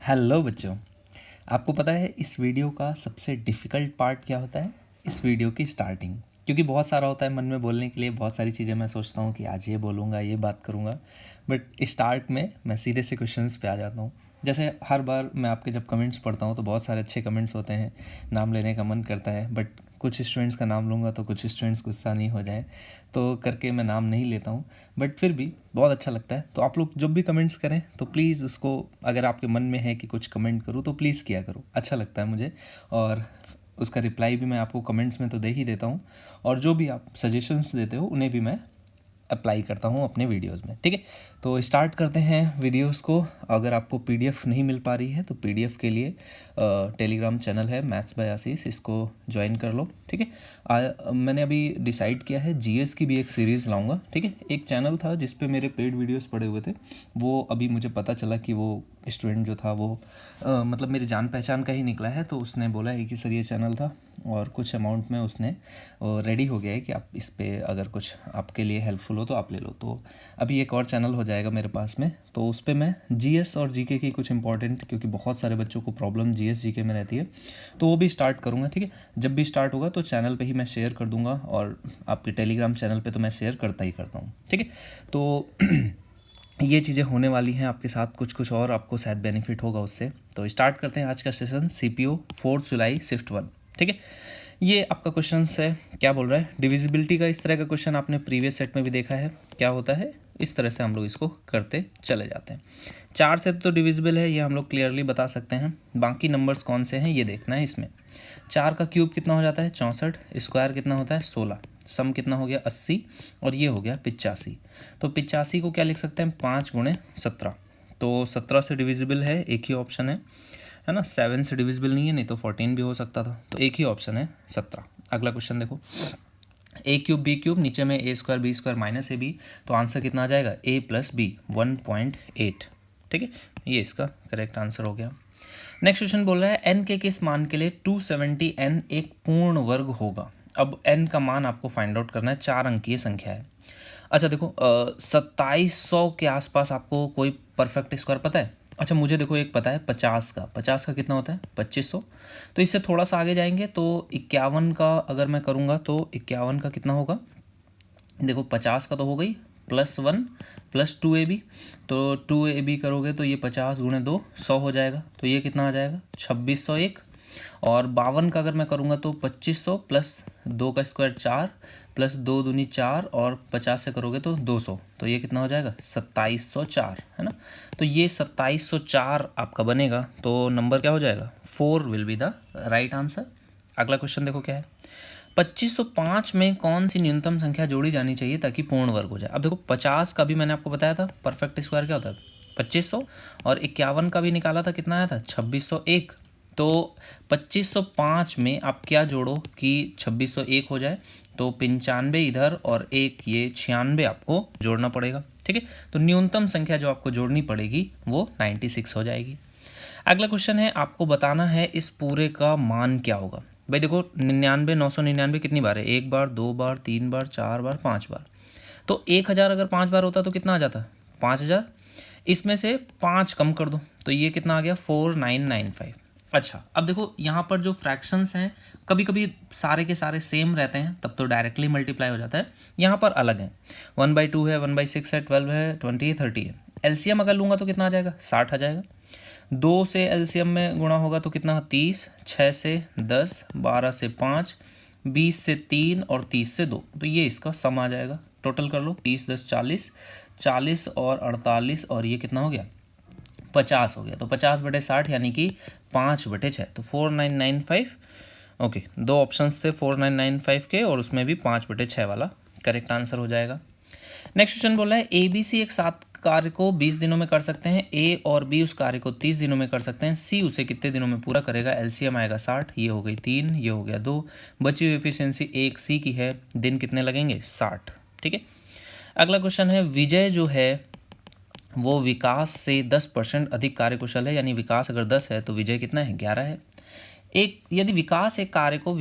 Hello बच्चों। आपको पता है इस वीडियो का सबसे डिफ़िकल्ट पार्ट क्या होता है? इस वीडियो की स्टार्टिंग। क्योंकि बहुत सारा होता है मन में बोलने के लिए, बहुत सारी चीज़ें मैं सोचता हूँ कि आज ये बोलूँगा, ये बात करूँगा, बट स्टार्ट में मैं सीधे से क्वेश्चंस पे आ जाता हूँ। जैसे हर बार मैं आपके जब कमेंट्स पढ़ता हूँ तो बहुत सारे अच्छे कमेंट्स होते हैं, नाम लेने का मन करता है, बट कुछ स्टूडेंट्स का नाम लूँगा तो कुछ स्टूडेंट्स गुस्सा नहीं हो जाए, तो करके मैं नाम नहीं लेता हूँ। बट फिर भी बहुत अच्छा लगता है। तो आप लोग जब भी कमेंट्स करें तो प्लीज़ उसको, अगर आपके मन में है कि कुछ कमेंट करूँ तो प्लीज़ किया करो, अच्छा लगता है मुझे। और उसका रिप्लाई भी मैं आपको कमेंट्स में तो दे ही देता हूँ, और जो भी आप सजेशंस देते हो उन्हें भी मैं अप्लाई करता हूँ अपने वीडियोस में। ठीक है, तो स्टार्ट करते हैं वीडियोस को। अगर आपको पीडीएफ नहीं मिल पा रही है तो पीडीएफ के लिए टेलीग्राम चैनल है मैथ्स बाय आशीष, इसको ज्वाइन कर लो। ठीक है, मैंने अभी डिसाइड किया है जीएस की भी एक सीरीज़ लाऊंगा। ठीक है, एक चैनल था जिस पे मेरे पेड वीडियोस पड़े हुए थे, वो अभी मुझे पता चला कि वो स्टूडेंट जो था वो मतलब मेरी जान पहचान का ही निकला है, तो उसने बोला है कि सर ये चैनल था और कुछ अमाउंट में उसने रेडी हो गया है कि आप इस पे अगर कुछ आपके लिए हेल्पफुल हो तो आप ले लो। तो अभी एक और चैनल हो जाएगा मेरे पास में, तो उस पे मैं जीएस और जीके की कुछ इंपॉर्टेंट, क्योंकि बहुत सारे बच्चों को प्रॉब्लम जीएस जीके में रहती है, तो वो भी स्टार्ट करूँगा। ठीक है, जब भी स्टार्ट होगा तो चैनल पे ही मैं शेयर कर दूँगा, और आपके टेलीग्राम चैनल पे तो मैं शेयर करता ही करता हूँ। ठीक है, तो ये चीज़ें होने वाली हैं आपके साथ, कुछ कुछ और आपको शायद बेनिफिट होगा उससे। तो स्टार्ट करते हैं आज का सेशन, सीपीयू 4 जुलाई शिफ्ट 1। ठीक है, ये आपका क्वेश्चन है, क्या बोल रहा है, डिविजिबिलिटी का। इस तरह का क्वेश्चन आपने प्रीवियस सेट में भी देखा है, क्या होता है, इस तरह से हम लोग इसको करते चले जाते हैं। 4 से तो डिविजिबल है, ये हम लोग क्लियरली बता सकते हैं। बाकी नंबर्स कौन से हैं ये देखना है इसमें। 4 का क्यूब कितना हो जाता है 64, स्क्वायर कितना होता है 16, सम कितना हो गया 80, और ये हो गया 85। तो 85 को क्या लिख सकते हैं 5 गुणे 17, तो 17 से डिविजिबल है, एक ही ऑप्शन है ना। 7 से डिविजिबल नहीं है, नहीं तो 14 भी हो सकता था, तो एक ही ऑप्शन है 17। अगला क्वेश्चन देखो, ए क्यूब बी क्यूब, नीचे में A square B square minus A B, तो आंसर कितना आ जाएगा ए प्लस बी 1.8। ठीक है, ये इसका करेक्ट आंसर हो गया। नेक्स्ट क्वेश्चन बोल रहा है एन के किस मान के लिए 270 एन एक पूर्ण वर्ग होगा। अब एन का मान आपको फाइंड आउट करना है, 4 अंकीय संख्या है। अच्छा देखो, 2700 के आसपास आपको कोई परफेक्ट स्क्वायर पता है? अच्छा मुझे देखो एक पता है 50 का कितना होता है 2500। तो इससे थोड़ा सा आगे जाएंगे तो 51 का अगर मैं करूँगा तो 51 का कितना होगा, देखो 50 का तो हो गई +1 +2ab, तो 2ab करोगे तो ये 50 गुणे 2 100 हो जाएगा, तो ये कितना आ जाएगा 2601। और 52 का अगर मैं करूँगा तो 2500 प्लस 2 का स्क्वायर 4 प्लस 2 दूनी 4, और 50 से करोगे तो 200, तो ये कितना हो जाएगा 2704, है ना। तो ये 2704 आपका बनेगा, तो नंबर क्या हो जाएगा 4 will be the right answer. अगला क्वेश्चन देखो क्या है, 2505 में कौन सी न्यूनतम संख्या जोड़ी जानी चाहिए ताकि पूर्ण वर्ग हो जाए। अब देखो 50 का भी मैंने आपको बताया था परफेक्ट स्क्वायर क्या होता है 2500, और 51 का भी निकाला था, कितना आया था 2601। तो 2505 में आप क्या जोड़ो कि 2601 हो जाए, तो 95 इधर और एक ये 96 आपको जोड़ना पड़ेगा। ठीक है, तो न्यूनतम संख्या जो आपको जोड़नी पड़ेगी वो 96 हो जाएगी। अगला क्वेश्चन है, आपको बताना है इस पूरे का मान क्या होगा। भाई देखो 99 999 कितनी बार है, एक बार, दो बार, तीन बार, चार बार, 5 बार। तो 1000 अगर 5 बार होता तो कितना आ जाता 5000। इसमें से 5 कम कर दो तो ये कितना आ गया 4995। अच्छा अब देखो यहाँ पर जो फ्रैक्शंस हैं कभी कभी सारे के सारे सेम रहते हैं, तब तो डायरेक्टली मल्टीप्लाई हो जाता है, यहाँ पर अलग है। 1/2 है, 1/6 है, 12 है, 20 है, 30 है। एलसीएम अगर लूँगा तो कितना आ जाएगा 60 आ जाएगा। 2 से एलसीएम में गुणा होगा तो कितना 30, 6 से 10, 12 से 5, 20 से 3 और 30 से 2, तो ये इसका सम आ जाएगा। टोटल कर लो 30 10 40, 40 और 48, और ये कितना हो गया 50 हो गया। तो 50/60 यानी कि 5/6, तो 4995। ओके, दो ऑप्शंस थे 4995 के, और उसमें भी 5/6 वाला करेक्ट आंसर हो जाएगा। नेक्स्ट क्वेश्चन बोला है ए बी सी एक साथ कार्य को 20 दिनों में कर सकते हैं, ए और बी उस कार्य को 30 दिनों में कर सकते हैं, सी उसे कितने दिनों में पूरा करेगा। एलसीएम आएगा 60, ये हो गई 3, ये हो गया 2, बची हुई एफिशिएंसी एक सी की है, दिन कितने लगेंगे 60। ठीक है, अगला क्वेश्चन है, विजय जो है वो विकास से 10% अधिक कार्यकुशल है, यानी विकास अगर 10 है तो विजय कितना है 11 है। एक यदि विकास एक कार्य को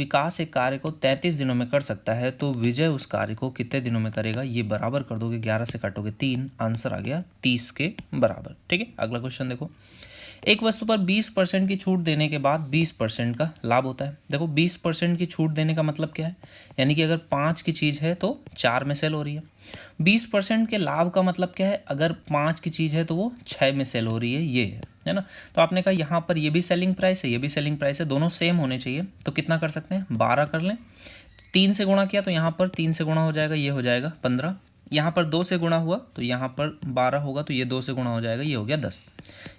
33 दिनों में कर सकता है, तो विजय उस कार्य को कितने दिनों में करेगा। ये बराबर कर दोगे, 11 से काटोगे 3, आंसर आ गया 30 के बराबर। ठीक है, अगला क्वेश्चन देखो, एक वस्तु पर 20% की छूट देने के बाद 20% का लाभ होता है। देखो 20% की छूट देने का मतलब क्या है, यानी कि अगर 5 की चीज़ है तो 4 में सेल हो रही है। 20% के लाभ का मतलब क्या है, अगर 5 की चीज़ है तो वो 6 में सेल हो रही है, ये है ना। तो आपने कहा यहाँ पर ये भी सेलिंग प्राइस है, ये भी सेलिंग प्राइस है, दोनों सेम होने चाहिए। तो कितना कर सकते हैं, 12 कर लें। 3 से गुणा किया तो यहाँ पर 3 से गुणा हो जाएगा, ये हो जाएगा 15। यहाँ पर 2 से गुणा हुआ तो यहाँ पर 12 होगा, तो ये 2 से गुणा हो जाएगा, ये हो गया 10।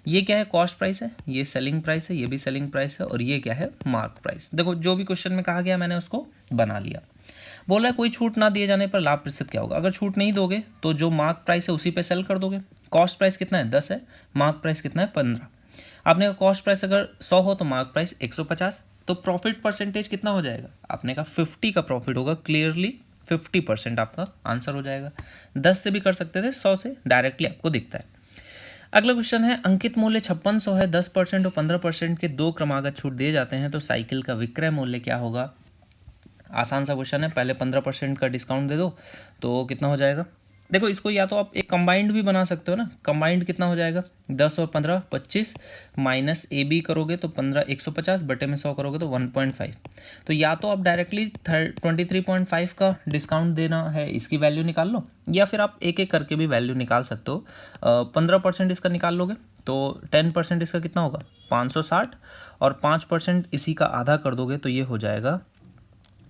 ये क्या है, कॉस्ट प्राइस है, ये सेलिंग प्राइस है, ये भी सेलिंग प्राइस है, और ये क्या है, मार्क प्राइस। देखो जो भी क्वेश्चन में कहा गया मैंने उसको बना लिया। बोल रहा है कोई छूट ना दिए जाने पर लाभ प्रतिशत क्या होगा। अगर छूट नहीं दोगे तो जो मार्क प्राइस है उसी पे सेल कर दोगे। कॉस्ट प्राइस कितना है, 10 है, मार्क प्राइस कितना है, 15। आपने कहा कॉस्ट प्राइस अगर 100 हो तो मार्क प्राइस 150, तो प्रॉफिट परसेंटेज कितना हो जाएगा, आपने कहा 50 का प्रॉफिट होगा। क्लियरली 50% आपका आंसर हो जाएगा। 10 से भी कर सकते थे, 100 से डायरेक्टली आपको दिखता है। अगला क्वेश्चन है, अंकित मूल्य 5600 है, 10% और 15% के 2 क्रमागत छूट दिए जाते हैं, तो साइकिल का विक्रय मूल्य क्या होगा। आसान सा क्वेश्चन है, पहले 15% का डिस्काउंट दे दो तो कितना हो जाएगा। देखो इसको या तो आप एक कंबाइंड भी बना सकते हो ना। कंबाइंड कितना हो जाएगा, 10 और 15 25, माइनस ए बी करोगे तो 15 150, बटे में 100 करोगे तो 1.5। तो या तो आप डायरेक्टली 23.5 का डिस्काउंट देना है, इसकी वैल्यू निकाल लो, या फिर आप एक एक करके भी वैल्यू निकाल सकते हो। 15% इसका निकाल लोगे तो 10% इसका कितना होगा, 560, और 5% इसी का आधा कर दोगे तो ये हो जाएगा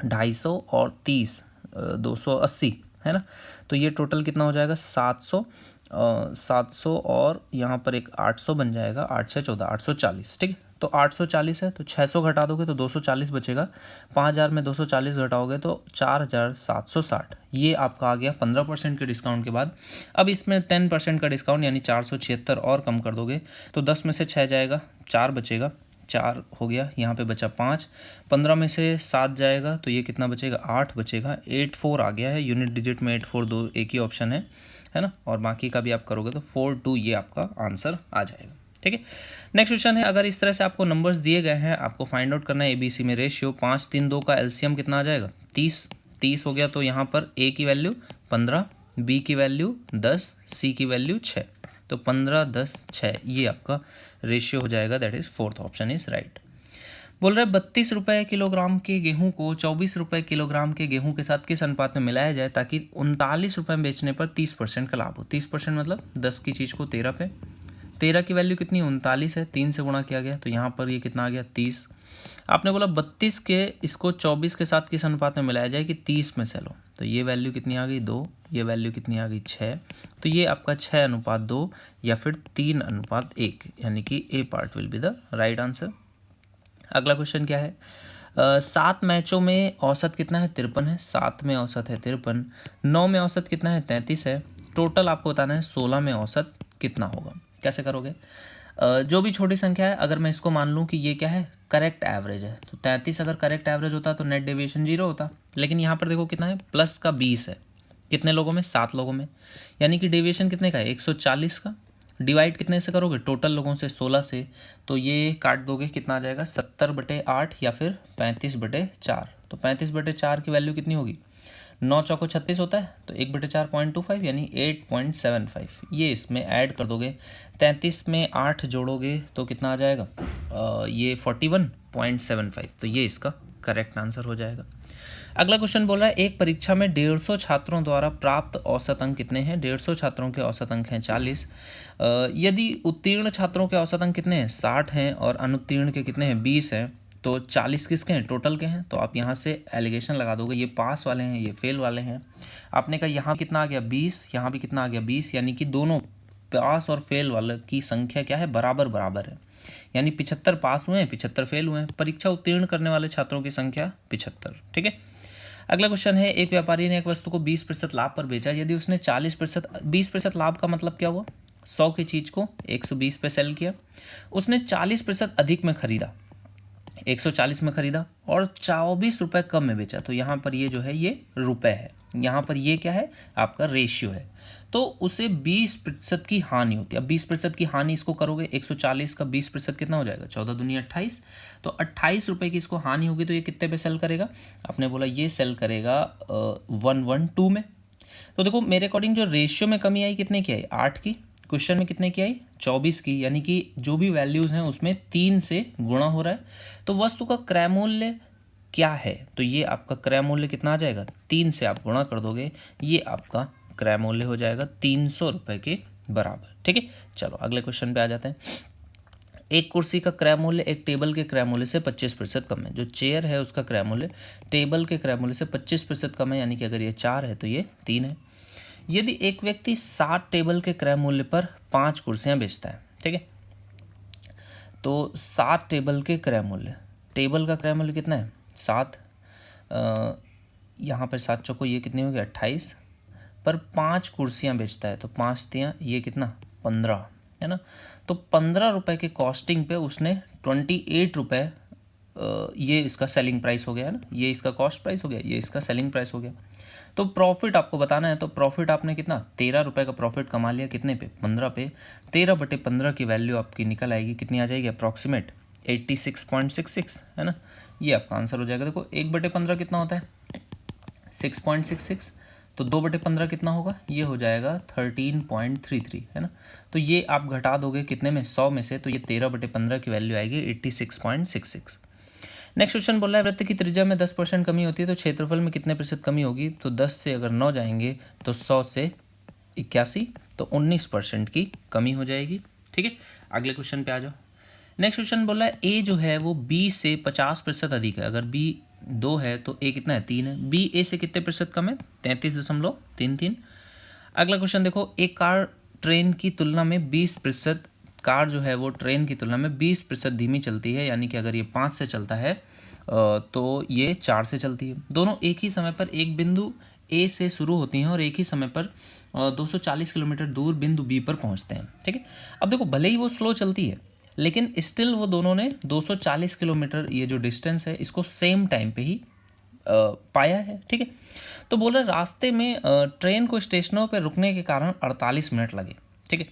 250, और 30 280 है ना। तो ये टोटल कितना हो जाएगा, 700 और यहाँ पर एक 800 बन जाएगा, 8 से 14 840, ठीक है। तो 840 है तो 600 घटा दोगे तो 240 बचेगा। 5000 में 240 घटाओगे तो 4760। ये आपका आ गया 15% के डिस्काउंट के बाद। अब इसमें 10% का डिस्काउंट यानी 476 और कम कर दोगे तो 10 में से 6 जाएगा, 4 बचेगा, 4 हो गया, यहाँ पे बचा 5। 15 में से 7 जाएगा तो ये कितना बचेगा, 8 बचेगा। 84 आ गया है, यूनिट डिजिट में 84 दो एक ही ऑप्शन है ना, और बाकी का भी आप करोगे तो 42 ये आपका आंसर आ जाएगा, ठीक है। नेक्स्ट क्वेश्चन है, अगर इस तरह से आपको नंबर्स दिए गए हैं, आपको फाइंड आउट करना है ABC में रेशियो। 5 3 2 का एलसीएम कितना आ जाएगा, 30 हो गया। तो यहाँ पर A की वैल्यू 15, B की वैल्यू 10, C की वैल्यू 6, तो 15 10 6 ये आपका रेशियो हो जाएगा, that is 4th option is right. बोल रहे 32 रुपये किलोग्राम के गेहूं को 24 रुपये किलोग्राम के गेहूं के साथ किस अनुपात में मिलाया जाए ताकि 39 रुपये में बेचने पर 30% का लाभ हो। 30% मतलब 10 की चीज़ को 13 पे, 13 की वैल्यू कितनी 39 है, 3 से गुणा किया गया तो यहाँ पर ये कितना आ गया 30। आपने बोला 32 के इसको 24 के साथ किस अनुपात में मिलाया जाए कि 30 में सेल हो, तो ये वैल्यू कितनी आ गई 2, ये वैल्यू कितनी आ गई 6, तो ये आपका 6:2 या फिर 3:1, यानी कि A part will be the right answer. अगला क्वेश्चन क्या है, 7 मैचों में औसत कितना है 53 है, 7 में औसत है 53, 9 में औसत कितना है 33 है, टोटल आपको बताना है 16 में औसत कितना होगा। कैसे करोगे, जो भी छोटी संख्या है अगर मैं इसको मान लूँ कि ये क्या है करेक्ट एवरेज है, तो 33 अगर करेक्ट एवरेज होता तो नेट डेविएशन 0 होता, लेकिन यहाँ पर देखो कितना है प्लस का 20 है, कितने लोगों में 7 लोगों में, यानी कि डेविएशन कितने का है 140 का। डिवाइड कितने से करोगे टोटल लोगों से 16 से, तो ये काट दोगे कितना आ जाएगा 70/8 या फिर 35/4, तो 35/4 की वैल्यू कितनी होगी 9 चौको 36 होता है, तो 1/4 0.25 यानी 8.75, ये इसमें ऐड कर दोगे। 33 में 8 जोड़ोगे तो कितना आ जाएगा ये 41.75, तो ये इसका करेक्ट आंसर हो जाएगा। अगला क्वेश्चन बोल रहा है एक परीक्षा में 150 छात्रों द्वारा प्राप्त औसत अंक कितने हैं। 150 छात्रों के औसत अंक हैं 40। यदि उत्तीर्ण छात्रों के औसत अंक कितने हैं 60 हैं और अनुत्तीर्ण के कितने हैं 20 हैं, तो 40 किसके हैं टोटल के हैं, तो आप यहाँ से एलिगेशन लगा दोगे, ये पास वाले हैं ये फेल वाले हैं। आपने कहा यहाँ कितना आ गया 20, यहाँ भी कितना आ गया 20, यानी कि दोनों पास और फेल वाले की संख्या क्या है बराबर बराबर है, यानी 75 पास हुए हैं 75 फेल हुए हैं। परीक्षा उत्तीर्ण करने वाले छात्रों की संख्या 75, ठीक है। अगला क्वेश्चन है एक व्यापारी ने एक वस्तु को 20% लाभ पर बेचा, यदि उसने 20% लाभ का मतलब क्या हुआ 100 की चीज को 120 पे सेल किया, उसने 40% अधिक में खरीदा 140 में खरीदा और 24 रुपये कम में बेचा, तो यहाँ पर ये जो है ये रुपए है, यहाँ पर ये क्या है आपका रेशियो है, तो उसे 20% की हानि होती है। अब 20% की हानि इसको करोगे 140 का 20% कितना हो जाएगा 14 दूनी 28, तो 28 रुपये की इसको हानि होगी, तो ये कितने पे सेल करेगा, आपने बोला ये सेल करेगा 112 में। तो देखो मेरे अकॉर्डिंग जो रेशियो में कमी आई कितने की आई 8 की, क्वेश्चन में कितने की आई 24 की, यानी कि जो भी वैल्यूज़ हैं उसमें 3 से गुणा हो रहा है। तो वस्तु का क्रय मूल्य क्या है, तो ये आपका क्रय मूल्य कितना आ जाएगा, 3 से आप गुणा कर दोगे, ये आपका क्रय मूल्य हो जाएगा 300 रुपये के बराबर। ठीक है, चलो अगले क्वेश्चन पे आ जाते हैं। एक कुर्सी का क्रय मूल्य एक टेबल के क्रय मूल्य से 25% कम है। जो चेयर है उसका क्रय मूल्य टेबल के क्रय मूल्य से 25% कम है, यानी कि अगर ये 4 है तो ये 3 है। यदि एक व्यक्ति 7 टेबल के क्रय मूल्य पर 5 कुर्सियां बेचता है, ठीक है, तो 7 टेबल के क्रय मूल्य, टेबल का क्रय मूल्य कितना है 7, यहाँ पर 7 चौको ये कितनी होगी 28, पर 5 कुर्सियां बेचता है तो 5 तियाँ ये कितना 15 है ना। तो 15 रुपये के कॉस्टिंग पे उसने 28 रुपये, ये इसका सेलिंग प्राइस हो गया है ना, ये इसका कॉस्ट प्राइस हो गया, ये इसका सेलिंग प्राइस हो गया। तो प्रॉफिट आपको बताना है, तो प्रॉफिट आपने कितना 13 रुपये का प्रॉफिट कमा लिया, कितने पे 15 पे, 13/15 की वैल्यू आपकी निकल आएगी, कितनी आ जाएगी अप्रॉक्सीमेट 86.66 है ना, ये आपका आंसर हो जाएगा। देखो 1/15 कितना होता है 6.66, तो 2/15 कितना होगा, ये हो जाएगा 13.33 है ना। तो ये आप घटा दोगे कितने में 100 में से, तो ये 13/15 की वैल्यू आएगी 86.66। नेक्स्ट क्वेश्चन बोल रहा है वृत्त की त्रिज्या में 10% कमी होती है तो क्षेत्रफल में कितने प्रतिशत कमी होगी, तो 10 से अगर 9 जाएंगे तो 100 से 81, तो 19% की कमी हो जाएगी। ठीक है, अगले क्वेश्चन पे आ जाओ। नेक्स्ट क्वेश्चन बोल रहा है ए जो है वो बी से 50% अधिक है। अगर बी 2 है तो ए कितना है 3 है। बी ए से कितने प्रतिशत कम है 33.33। अगला क्वेश्चन देखो, एक कार ट्रेन की तुलना में 20%, कार जो है वो ट्रेन की तुलना में 20% धीमी चलती है, यानी कि अगर ये 5 से चलता है तो ये 4 से चलती है। दोनों एक ही समय पर एक बिंदु ए से शुरू होती हैं और एक ही समय पर 240 किलोमीटर दूर बिंदु बी पर पहुंचते हैं। ठीक है, अब देखो भले ही वो स्लो चलती है लेकिन स्टिल वो दोनों ने 240 किलोमीटर ये जो डिस्टेंस है इसको सेम टाइम पे ही पाया है। ठीक है, तो बोला रास्ते में ट्रेन को स्टेशनों पर रुकने के कारण 48 मिनट लगे। ठीक है,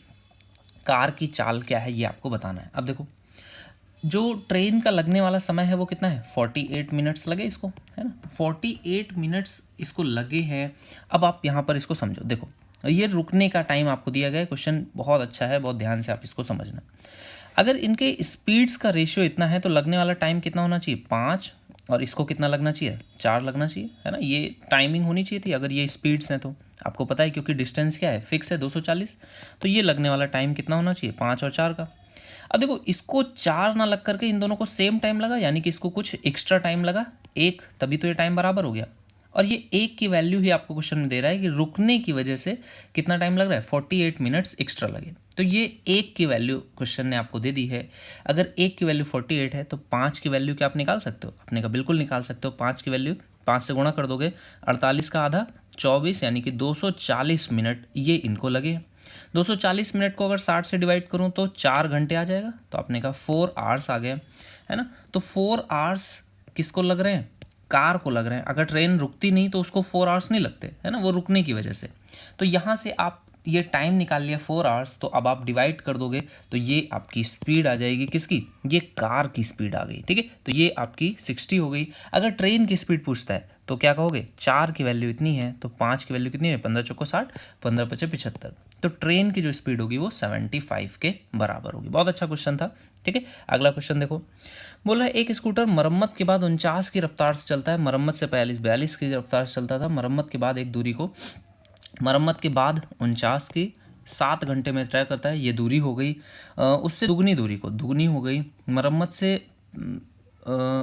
कार की चाल क्या है ये आपको बताना है। अब देखो जो ट्रेन का लगने वाला समय है वो कितना है 48 मिनट्स लगे इसको, है ना, तो 48 मिनट्स इसको लगे हैं। अब आप यहाँ पर इसको समझो, देखो ये रुकने का टाइम आपको दिया गया है, क्वेश्चन बहुत अच्छा है, बहुत ध्यान से आप इसको समझना। अगर इनके स्पीड्स का रेशियो इतना है तो लगने वाला टाइम कितना होना चाहिए 5, और इसको कितना लगना चाहिए 4 लगना चाहिए, है ना, ये टाइमिंग होनी चाहिए थी अगर ये स्पीड्स हैं तो। आपको पता है क्योंकि डिस्टेंस क्या है फिक्स है 240, तो ये लगने वाला टाइम कितना होना चाहिए 5 और 4 का। अब देखो इसको 4 ना लग करके इन दोनों को सेम टाइम लगा, यानी कि इसको कुछ एक्स्ट्रा टाइम लगा 1, तभी तो ये टाइम बराबर हो गया। और ये 1 की वैल्यू ही आपको क्वेश्चन में दे रहा है कि रुकने की वजह से कितना टाइम लग रहा है 48 मिनट्स एक्स्ट्रा लगे, तो ये 1 की वैल्यू क्वेश्चन ने आपको दे दी है। अगर 1 की वैल्यू 48 है तो 5 की वैल्यू क्या आप निकाल सकते हो, आपने कहा बिल्कुल निकाल सकते हो। 5 की वैल्यू 5 से गुणा कर दोगे, 48 का आधा 24, यानी कि 240 मिनट ये इनको लगे। 240 मिनट को अगर 60 से डिवाइड करूं तो 4 घंटे आ जाएगा, तो आपने कहा 4 आवर्स आ गया, है ना। तो 4 आवर्स किसको लग रहे हैं, कार को लग रहे हैं। अगर ट्रेन रुकती नहीं तो उसको 4 आवर्स नहीं लगते, है ना, वो रुकने की वजह से। तो यहाँ से आप ये टाइम निकाल लिया 4 आवर्स, तो अब आप डिवाइड कर दोगे तो ये आपकी स्पीड आ जाएगी किसकी, ये कार की स्पीड आ गई। ठीक है, तो ये आपकी 60 हो गई। अगर ट्रेन की स्पीड पूछता है तो क्या कहोगे, 4 की वैल्यू इतनी है तो 5 की वैल्यू कितनी है, 15 चौको 60, 15 पचे 75, तो ट्रेन की जो स्पीड होगी वो 75 के बराबर होगी। बहुत अच्छा क्वेश्चन था। ठीक है, अगला क्वेश्चन देखो, बोला है एक स्कूटर मरम्मत के बाद 49 की रफ्तार से चलता है, मरम्मत से 42 की रफ्तार से चलता था। मरम्मत के बाद 49 की 7 घंटे में तय करता है, ये दूरी हो गई उससे दुगनी हो गई मरम्मत से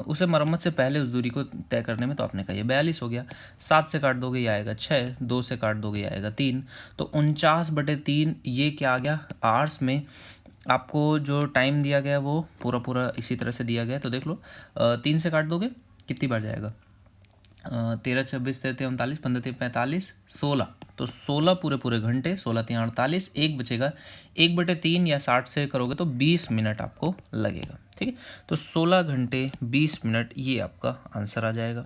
उसे मरम्मत से पहले उस दूरी को तय करने में, तो आपने कहा ये 42 हो गया। 7 से काट दोगे ये आएगा 6, 2 से काट दोगे ये आएगा 3, तो 49/3 ये क्या आ गया आवर्स में। आपको जो टाइम दिया गया वो पूरा इसी तरह से दिया गया, तो देख लो 3 से काट दोगे कितनी बार जाएगा, 13 26 33 39 15 3 45 16, तो 16 पूरे घंटे, 16 3 48, 1 बचेगा 1/3 या 60 से करोगे तो 20 मिनट आपको लगेगा। ठीक है, तो 16 घंटे 20 मिनट ये आपका आंसर आ जाएगा।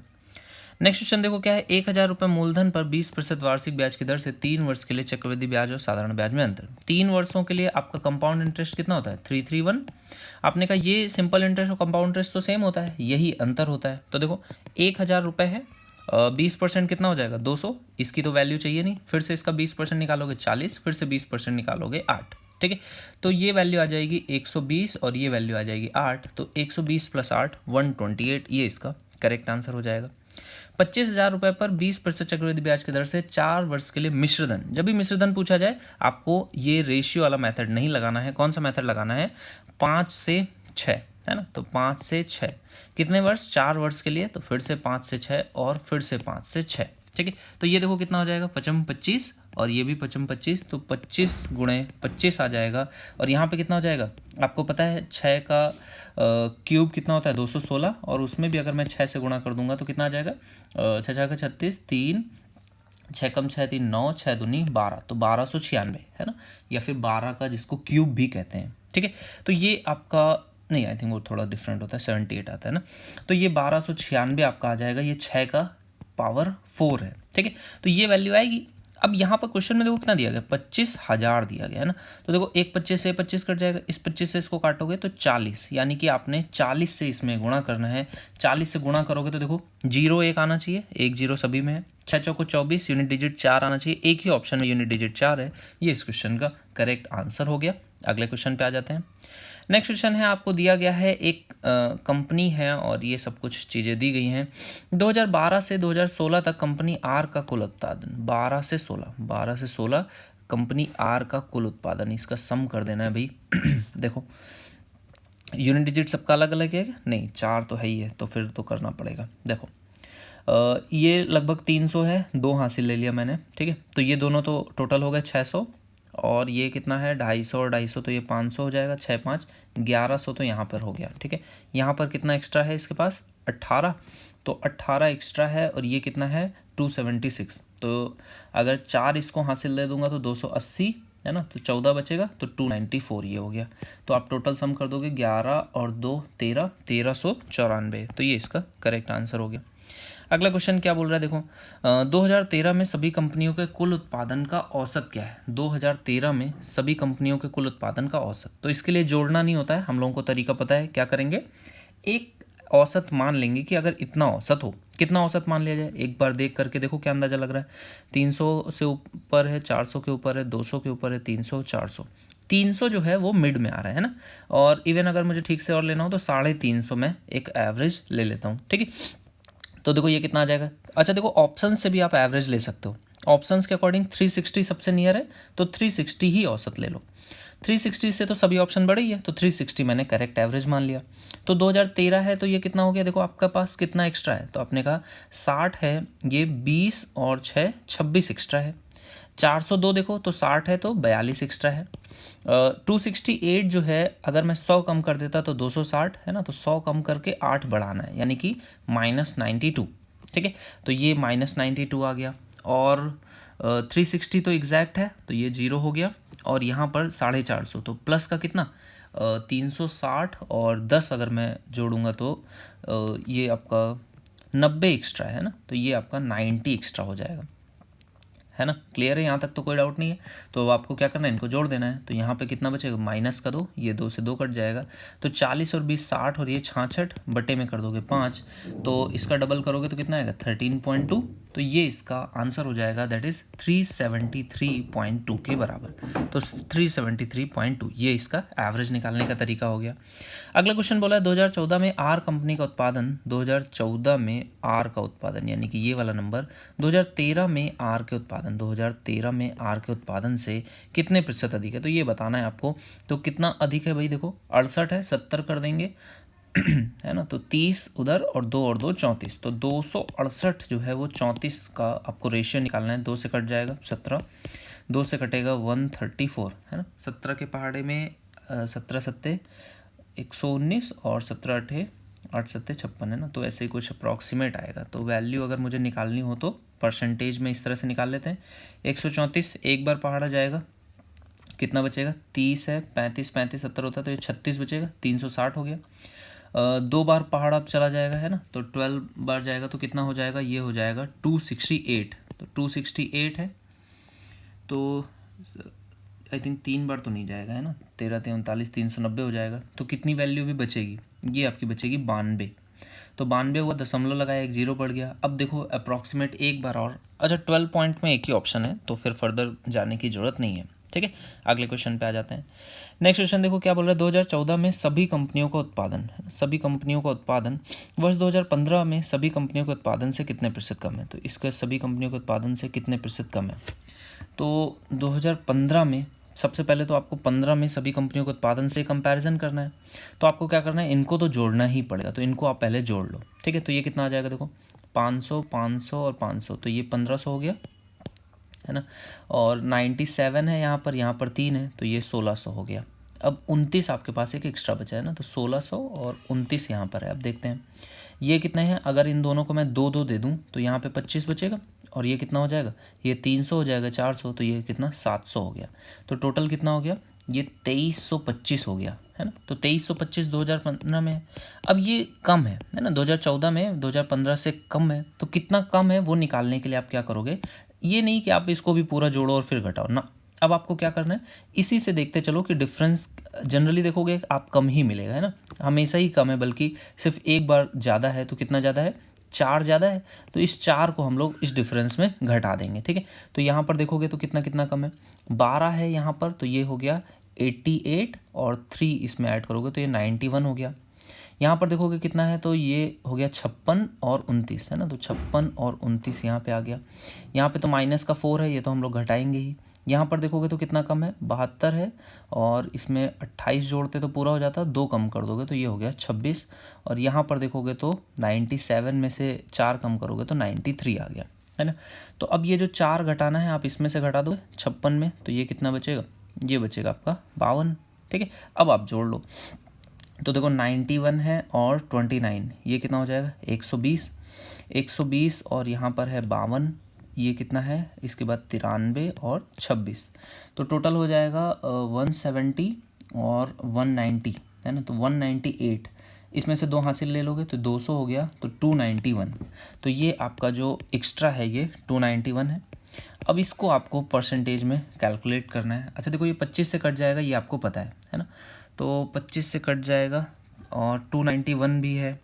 नेक्स्ट क्वेश्चन देखो क्या है, 1000 रुपये मूलधन पर 20% वार्षिक ब्याज की दर से 3 वर्ष के लिए चक्रवृद्धि ब्याज और साधारण ब्याज में अंतर। 3 वर्षों के लिए आपका कंपाउंड इंटरेस्ट कितना होता है 331। आपने कहा ये सिंपल इंटरेस्ट और कंपाउंड इंटरेस्ट तो सेम होता है, यही अंतर होता है। तो देखो 1000 रुपये है 20% कितना हो जाएगा 200, इसकी तो वैल्यू चाहिए नहीं, फिर से इसका 20% निकालोगे 40, फिर से 20% निकालोगे 8, ठीक है। तो ये वैल्यू आ जाएगी 120 और ये वैल्यू आ जाएगी 8, तो 120 + 8 128, ये इसका करेक्ट आंसर हो जाएगा। 25,000 रुपये पर 20% चक्रवृद्धि ब्याज की दर से 4 वर्ष के लिए मिश्रधन, जब भी मिश्रधन पूछा जाए आपको ये रेशियो वाला मेथड नहीं लगाना है। कौन सा मेथड लगाना है? 5 से 6, है ना। तो 5 से 6 कितने वर्ष? 4 वर्ष के लिए, तो फिर से 5 से 6 और फिर से 5 से 6, ठीक है। तो ये देखो कितना हो जाएगा, 55 25 और ये भी 55 25, तो 25 × 25 आ जाएगा। और यहाँ पे कितना हो जाएगा आपको पता है, 6 का क्यूब कितना होता है 216, और उसमें भी अगर मैं 6 से गुणा कर दूंगा तो कितना आ जाएगा, 6 6 का 36, 3 6 कम 6 3 9, 6 दूनी 12, तो 1296, है ना, या फिर 12 का जिसको क्यूब भी कहते हैं, ठीक है। तो ये आपका नहीं, आई थिंक वो थोड़ा डिफरेंट होता है, 78 आता है ना। तो ये 1296 आपका आ जाएगा, ये 6 का पावर 4 है, ठीक है। तो ये वैल्यू आएगी। अब यहाँ पर क्वेश्चन में देखो कितना दिया गया, 25,000 दिया गया है ना। तो देखो एक 25 से 25 कट जाएगा, इस 25 से इसको काटोगे तो 40, यानी कि आपने 40 से इसमें गुणा करना है। 40 से गुणा करोगे तो देखो 0 1 आना चाहिए, 1 0 सभी में है। 6 चौको 24, यूनिट डिजिट 4 आना चाहिए, एक ही ऑप्शन में यूनिट डिजिट 4 है। ये इस क्वेश्चन का करेक्ट आंसर हो गया। अगले क्वेश्चन पे आ जाते हैं। नेक्स्ट क्वेश्चन है, आपको दिया गया है एक कंपनी है और ये सब कुछ चीज़ें दी गई हैं। 2012 से 2016 तक कंपनी आर का कुल उत्पादन, 12 से 16 कंपनी आर का कुल उत्पादन, इसका सम कर देना है भाई। देखो यूनिट डिजिट सबका अलग अलग है, नहीं 4 तो है ही है, तो फिर तो करना पड़ेगा। देखो ये लगभग 300 है, 2 हासिल ले लिया मैंने, ठीक है। तो ये दोनों तो टोटल हो गए 600, और ये कितना है 250 और 250, तो ये 500 हो जाएगा, 6 5 1100, तो यहाँ पर हो गया, ठीक है। यहाँ पर कितना एक्स्ट्रा है इसके पास 18, तो 18 एक्स्ट्रा है, और ये कितना है 276, तो अगर 4 इसको हासिल दे दूंगा तो 280, है ना, तो 14 बचेगा, तो 294 ये हो गया। तो आप टोटल सम कर दोगे 11 और 2 13, 1394, तो ये इसका करेक्ट आंसर हो गया। अगला क्वेश्चन क्या बोल रहा है, देखो 2013 में सभी कंपनियों के कुल उत्पादन का औसत क्या है। 2013 में सभी कंपनियों के कुल उत्पादन का औसत, तो इसके लिए जोड़ना नहीं होता है, हम लोगों को तरीका पता है। क्या करेंगे, एक औसत मान लेंगे कि अगर इतना औसत हो, कितना औसत मान लिया जाए, एक बार देख करके देखो क्या अंदाजा लग रहा है। 300 से ऊपर है, 400 के ऊपर है, 200 के ऊपर है, 300 400, 300 जो है वो मिड में आ रहा है ना। और इवन अगर मुझे ठीक से और लेना हो तो 350 में एक एवरेज ले लेता हूँ, ठीक है। तो देखो ये कितना आ जाएगा। अच्छा देखो ऑप्शन से भी आप एवरेज ले सकते हो, ऑप्शंस के अकॉर्डिंग 360 सबसे नियर है, तो 360 ही औसत ले लो। 360 से तो सभी ऑप्शन बड़े ही है, तो 360 मैंने करेक्ट एवरेज मान लिया। तो 2013 है, तो ये कितना हो गया, देखो आपका पास कितना एक्स्ट्रा है, तो आपने कहा 60 है, ये 20 और 6 26 एक्स्ट्रा है। 402 देखो तो 60 है, तो 42 एक्स्ट्रा है। 268 जो है, अगर मैं 100 कम कर देता तो 260 है ना, तो 100 कम करके 8 बढ़ाना है, यानी कि -92, ठीक है। तो ये -92 आ गया। और 360 तो एग्जैक्ट है, तो ये 0 हो गया। और यहाँ पर 450, तो प्लस का कितना 360 और 10 अगर मैं जोड़ूंगा तो ये आपका 90 एक्स्ट्रा है ना, तो ये आपका 90 एक्स्ट्रा हो जाएगा, है ना। क्लियर है, यहाँ तक तो कोई डाउट नहीं है। तो आपको क्या करना है, इनको जोड़ देना है। तो यहाँ पे कितना बचेगा, माइनस का 2, ये 2 से 2 कट जाएगा, तो 40 और 20 60, और ये 66 बटे में कर दोगे 5, तो इसका डबल करोगे तो कितना आएगा 13.2, तो ये इसका आंसर हो जाएगा, दैट इज़ 373.2 के बराबर। तो 373.2 ये इसका एवरेज निकालने का तरीका हो गया। अगला क्वेश्चन बोला है 2014 में आर कंपनी का उत्पादन, 2014 में आर का उत्पादन यानी कि ये वाला नंबर 2013 में आर के उत्पादन, 2013 में आर के उत्पादन से कितने प्रतिशत अधिक है, तो ये बताना है आपको। तो कितना अधिक है भाई, देखो 68 है, 70 कर देंगे है ना, तो 30 उधर और 2 और 2 34, तो 268 जो है वो 34 का आपको रेशियो निकालना है। 2 से कट जाएगा 17, 2 से कटेगा 134, है ना। 17 के पहाड़े में 17 सत्ते 119 और 17 अठे 8 सत्ते 56, है ना। तो ऐसे ही कुछ अप्रॉक्सीमेट आएगा। तो वैल्यू अगर मुझे निकालनी हो तो परसेंटेज में इस तरह से निकाल लेते हैं। 134 एक बार पहाड़ा जाएगा, कितना बचेगा 30 है, 35 35 70 होता है, तो ये 36 बचेगा, 360 हो गया। 2 बार पहाड़ अब चला जाएगा, है ना, तो 12 बार जाएगा, तो कितना हो जाएगा, ये हो जाएगा 268, तो 268 है। तो आई थिंक 3 बार तो नहीं जाएगा, है ना, 13 39 390 हो जाएगा। तो कितनी वैल्यू भी बचेगी, ये आपकी बचेगी 92। तो 92 हुआ, दशमलव लगाया, एक जीरो पड़ गया। अब देखो अप्रॉक्सीमेट एक बार और, अच्छा 12 पॉइंट में एक ही ऑप्शन है तो फिर फर्दर जाने की ज़रूरत नहीं है, ठीक है। अगले क्वेश्चन पे आ जाते हैं। नेक्स्ट क्वेश्चन देखो क्या बोल रहा है, 2014 में सभी कंपनियों का उत्पादन वर्ष 2015 में सभी कंपनियों के उत्पादन से कितने प्रतिशत कम है। तो इसका सभी कंपनियों के उत्पादन से कितने प्रतिशत कम है, तो 2015 में सबसे पहले तो आपको 15 में सभी कंपनियों के उत्पादन से कंपैरिजन करना है। तो आपको क्या करना है, इनको तो जोड़ना ही पड़ेगा, तो इनको आप पहले जोड़ लो, ठीक है। तो ये कितना आ जाएगा, देखो 500, 500 और 500, तो ये 1500 हो गया, है ना। और 97 है यहाँ पर 3 है, तो ये 1600 हो गया। अब 29 आपके पास एक एक्स्ट्रा बचा है ना, तो 1600 और 29 यहाँ पर है। अब देखते हैं ये कितने हैं, अगर इन दोनों को मैं 2 दे दूँ तो यहाँ पे 25 बचेगा, और ये कितना हो जाएगा, ये 300 हो जाएगा, 400, तो ये कितना 700 हो गया। तो टोटल कितना हो गया, ये 2325 हो गया, है ना। तो 2325 2015 में है। अब ये कम है ना, 2014 में 2015 से कम है, तो कितना कम है वो निकालने के लिए आप क्या करोगे, ये नहीं कि आप इसको भी पूरा जोड़ो और फिर घटाओ ना। अब आपको क्या करना है, इसी से देखते चलो कि डिफरेंस जनरली देखोगे आप कम ही मिलेगा, है ना, हमेशा ही कम है, बल्कि सिर्फ एक बार ज़्यादा है। तो कितना ज़्यादा है, 4 ज़्यादा है, तो इस 4 को हम लोग इस डिफरेंस में घटा देंगे, ठीक है। तो यहाँ पर देखोगे तो कितना कितना कम है, 12 है यहाँ पर, तो ये हो गया 88, और 3 इसमें ऐड करोगे तो ये 91 हो गया। यहाँ पर देखोगे कितना है, तो ये हो गया 56 और 29, है ना, तो 56 और 29 यहाँ पे आ गया। यहाँ पे तो माइनस का 4 है, ये तो हम लोग घटाएंगे ही। यहाँ पर देखोगे तो कितना कम है, 72 है, और इसमें 28 जोड़ते तो पूरा हो जाता, 2 कम कर दोगे तो ये हो गया 26। और यहाँ पर देखोगे तो 97 में से 4 कम करोगे तो 93 आ गया, है ना। तो अब ये जो 4 घटाना है आप इसमें से घटा दोगे 56 में, तो ये कितना बचेगा, ये बचेगा आपका 52, ठीक है। अब आप जोड़ लो, तो देखो 91 है और 29, ये कितना हो जाएगा 120, 120 और यहाँ पर है 52, ये कितना है, इसके बाद 93 और 26, तो टोटल हो जाएगा 170 और 190, है ना। तो 198, इसमें से 2 हासिल ले लोगे तो 200 हो गया, तो 291। तो ये आपका जो एक्स्ट्रा है ये 291 है। अब इसको आपको परसेंटेज में कैलकुलेट करना है। अच्छा देखो ये 25 से कट जाएगा, ये आपको पता है ना। तो 25 से कट जाएगा और 291 भी है,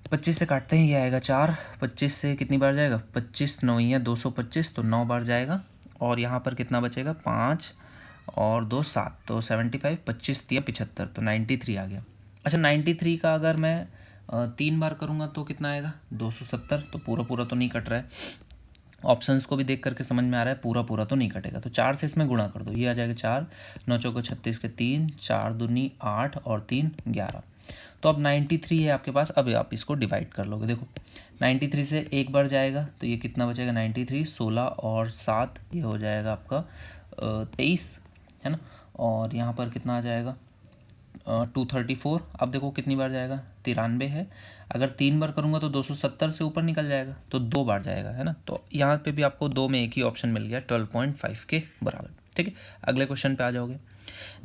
25 से काटते ही आएगा 4, 25 से कितनी बार जाएगा, 25 9 225, तो 9 बार जाएगा। और यहाँ पर कितना बचेगा, 5 और 2 7, तो 75, 25 3 75, तो 93 आ गया। अच्छा 93 का अगर मैं 3 बार करूँगा तो कितना आएगा, 270, तो पूरा पूरा तो नहीं कट रहा है। ऑप्शंस को भी देख करके समझ में आ रहा है पूरा पूरा तो नहीं कटेगा, तो 4 से इसमें गुणा कर दो, ये आ जाएगा 4, 9 चौको 36 के 3, 4 दूनी 8 और 3 11। तो अब 93 है आपके पास, अब आप इसको डिवाइड कर लोगे। देखो 93 से एक बार जाएगा तो ये कितना बचेगा, 93, 16 और 7, ये हो जाएगा आपका 23, है ना। और यहाँ पर कितना आ जाएगा 234। अब देखो कितनी बार जाएगा, 93 है, अगर 3 बार करूँगा तो 270 से ऊपर निकल जाएगा, तो 2 बार जाएगा, है ना। तो यहाँ पे भी आपको 2 में एक ही ऑप्शन मिल गया 12.5 के बराबर, ठीक है। अगले क्वेश्चन पे आ जाओगे।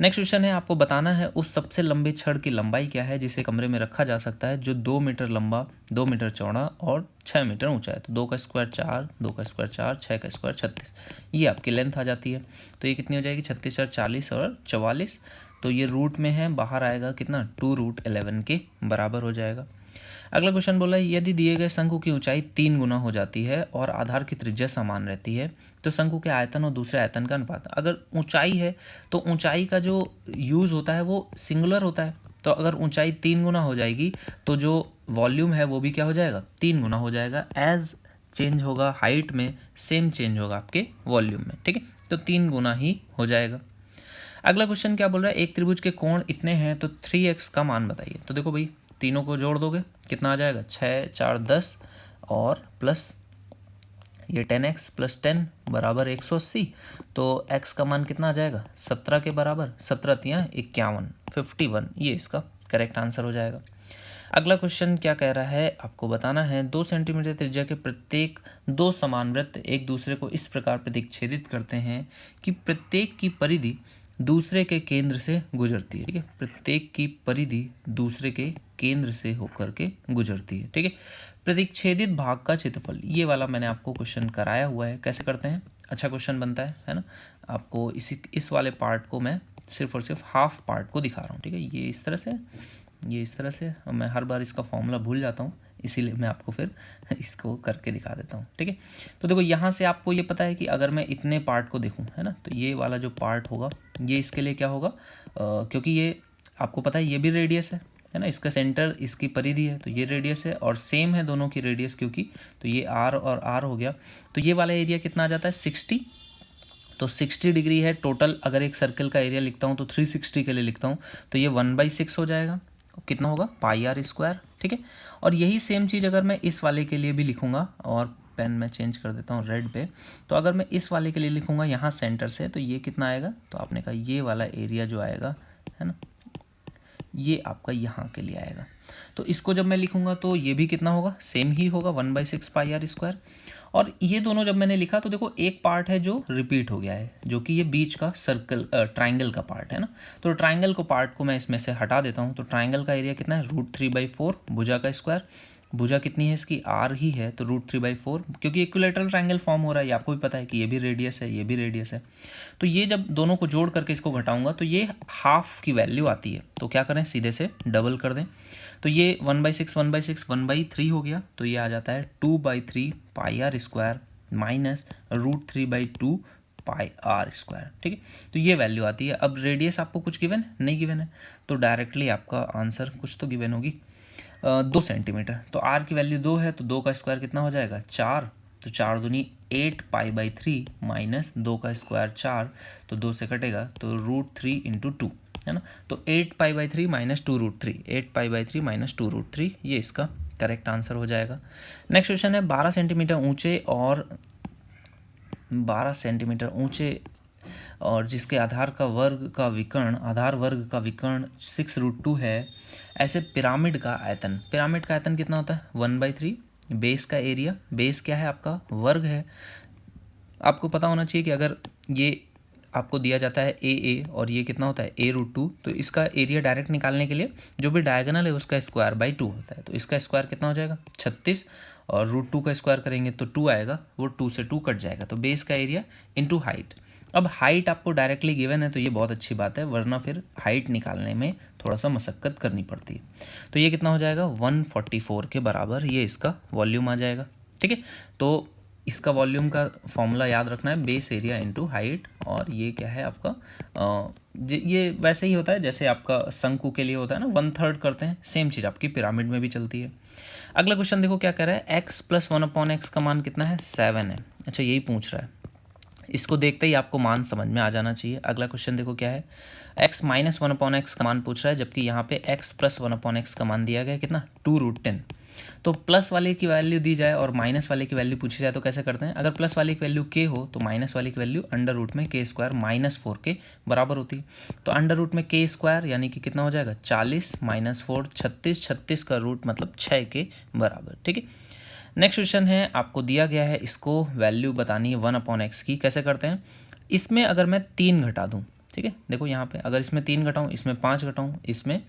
नेक्स्ट क्वेश्चन है, आपको बताना है उस सबसे लंबे छड़ की लंबाई क्या है जिसे कमरे में रखा जा सकता है, जो 2 मीटर लंबा, 2 मीटर चौड़ा और 6 मीटर ऊंचा है। तो 2 का स्क्वायर 4, 2 का स्क्वायर 4, 6 का स्क्वायर 36, ये आपकी लेंथ आ जाती है। तो ये कितनी हो जाएगी, 36 और 40 और 44, तो ये रूट में है, बाहर आएगा कितना, 2√11 के बराबर हो जाएगा। अगला क्वेश्चन बोला है, यदि दिए गए शंकु की ऊंचाई 3 गुना हो जाती है और आधार की त्रिज्या समान रहती है तो शंकु के आयतन और दूसरे आयतन का अनुपात। अगर ऊंचाई है तो ऊंचाई का जो यूज़ होता है वो सिंगुलर होता है, तो अगर ऊंचाई 3 गुना हो जाएगी तो जो वॉल्यूम है वो भी क्या हो जाएगा, 3 गुना हो जाएगा। एज चेंज होगा हाइट में, सेम चेंज होगा आपके वॉल्यूम में, ठीक है, तो 3 गुना ही हो जाएगा। अगला क्वेश्चन क्या बोल रहा है, एक त्रिभुज के कोण इतने हैं तो 3x का मान बताइए। तो देखो भाई तीनों को जोड़ दोगे कितना आ जाएगा, 6 4 10 और प्लस ये 10x प्लस 10 बराबर 180, तो x का मान कितना आ जाएगा, 17 के बराबर, 17 तियाँ 51, 51, ये इसका करेक्ट आंसर हो जाएगा। अगला क्वेश्चन क्या कह रहा है, आपको बताना है 2 सेंटीमीटर त्रिज्या के प्रत्येक 2 समान वृत्त एक दूसरे को इस प्रकार प्रतिच्छेदित करते हैं कि प्रत्येक की परिधि दूसरे के केंद्र से गुजरती है, ठीक है, प्रत्येक की परिधि दूसरे के केंद्र से होकर के गुजरती है, ठीक है। प्रतिच्छेदित भाग का क्षेत्रफल, ये वाला मैंने आपको क्वेश्चन कराया हुआ है, कैसे करते हैं, अच्छा क्वेश्चन बनता है ना। आपको इस वाले पार्ट को मैं सिर्फ और सिर्फ हाफ पार्ट को दिखा रहा हूँ, ठीक है, ये इस तरह से, ये इस तरह से, मैं हर बार इसका फॉर्मूला भूल जाता हूँ, इसीलिए मैं आपको फिर इसको करके दिखा देता हूँ, ठीक है। तो देखो यहाँ से आपको ये पता है कि अगर मैं इतने पार्ट को देखूँ, है ना, तो ये वाला जो पार्ट होगा ये इसके लिए क्या होगा, क्योंकि ये आपको पता है ये भी रेडियस है ना, इसका सेंटर इसकी परिधि है, तो ये रेडियस है और सेम है दोनों की रेडियस, क्योंकि तो ये आर और आर हो गया, तो ये वाला एरिया कितना आ जाता है 60। तो 60 डिग्री है टोटल। अगर एक सर्कल का एरिया लिखता हूँ तो 360 के लिए लिखता हूँ, तो ये 1/6 हो जाएगा, कितना होगा पाई आर स्क्वायर, ठीक है। और यही सेम चीज़ अगर मैं इस वाले के लिए भी लिखूँगा, और पेन में चेंज कर देता हूँ रेड पे, तो अगर मैं इस वाले के लिए लिखूँगा यहाँ सेंटर से, तो ये कितना आएगा, तो आपने कहा ये वाला एरिया जो आएगा, है ना, ये आपका यहाँ के लिए आएगा। तो इसको जब मैं लिखूँगा तो ये भी कितना होगा, सेम ही होगा 1/6 पाई आर स्क्वायर। और ये दोनों जब मैंने लिखा तो देखो एक पार्ट है जो रिपीट हो गया है, जो कि ये बीच का सर्कल ट्राइंगल का पार्ट है ना, तो ट्राइंगल को पार्ट को मैं इसमें से हटा देता हूँ। तो ट्राइंगल का एरिया कितना है, √3/4 भुजा का स्क्वायर। भुजा कितनी है इसकी, आर ही है, तो √3/4, क्योंकि इक्विलेटरल ट्राइंगल फॉर्म हो रहा है, ये आपको भी पता है कि ये भी रेडियस है, ये भी रेडियस है। तो ये जब दोनों को जोड़ करके इसको घटाऊंगा तो ये हाफ की वैल्यू आती है, तो क्या करें सीधे से डबल कर दें, तो ये 1/6 1/6 1/3 हो गया, तो ये आ जाता है 2/3 pi R square minus √3/2 pi R square, ठीक है। तो ये वैल्यू आती है। अब रेडियस आपको कुछ गिवन नहीं गिवन है, तो डायरेक्टली आपका आंसर कुछ तो गिवन होगी 2 सेंटीमीटर। तो आर की वैल्यू 2 है, तो 2 का स्क्वायर कितना हो जाएगा 4, तो 4 दूनी 8 पाई/3 माइनस 2 का स्क्वायर 4, तो 2 से कटेगा, तो √3 × 2, है ना, तो 8 पाई/3 माइनस 2√3, 8 पाई/3 माइनस 2√3, ये इसका करेक्ट आंसर हो जाएगा। नेक्स्ट क्वेश्चन है 12 सेंटीमीटर ऊंचे और 12 सेंटीमीटर ऊंचे और जिसके आधार वर्ग का विकर्ण 6√2 है, ऐसे पिरामिड का आयतन कितना होता है 1/3, बेस का एरिया, बेस क्या है आपका वर्ग है। आपको पता होना चाहिए कि अगर ये आपको दिया जाता है ए और ये कितना होता है a√2, तो इसका एरिया डायरेक्ट निकालने के लिए जो भी डायगोनल है उसका स्क्वायर बाई 2 होता है, तो इसका स्क्वायर कितना हो जाएगा 36, और √2 का स्क्वायर करेंगे तो 2 आएगा, वो 2 से 2 कट जाएगा, तो बेस का एरिया इंटू हाइट। अब हाइट आपको डायरेक्टली गिवन है तो ये बहुत अच्छी बात है, वरना फिर हाइट निकालने में थोड़ा सा मशक्कत करनी पड़ती है। तो ये कितना हो जाएगा 144 के बराबर, ये इसका वॉल्यूम आ जाएगा, ठीक है। तो इसका वॉल्यूम का फॉर्मूला याद रखना है, बेस एरिया इंटू हाइट, और ये क्या है आपका ये वैसे ही होता है जैसे आपका शंकु के लिए होता है ना 1/3 करते हैं, सेम चीज़ आपकी पिरामिड में भी चलती है। अगला क्वेश्चन देखो क्या कह रहा है, x + 1/x का मान कितना है 7 है। अच्छा यही पूछ रहा है, इसको देखते ही आपको मान समझ में आ जाना चाहिए। अगला क्वेश्चन देखो क्या है, x - 1/x का मान पूछ रहा है, जबकि यहाँ पे x + 1/x का मान दिया गया कितना 2√10। तो प्लस वाले की वैल्यू दी जाए और माइनस वाले की वैल्यू पूछी जाए तो कैसे करते हैं, अगर प्लस वाले की वैल्यू k हो तो माइनस वाले की वैल्यू √ में k² -4 के बराबर होती है। तो √ में k² यानी कि कितना हो जाएगा 40 - 4 36, 36 का रूट मतलब 6 के बराबर, ठीक है। नेक्स्ट क्वेश्चन है, आपको दिया गया है, इसको वैल्यू बतानी है 1/x की। कैसे करते हैं, इसमें अगर मैं 3 घटा दूँ, ठीक है, देखो यहाँ पे अगर इसमें 3 घटाऊँ, इसमें 5 घटाऊँ, इसमें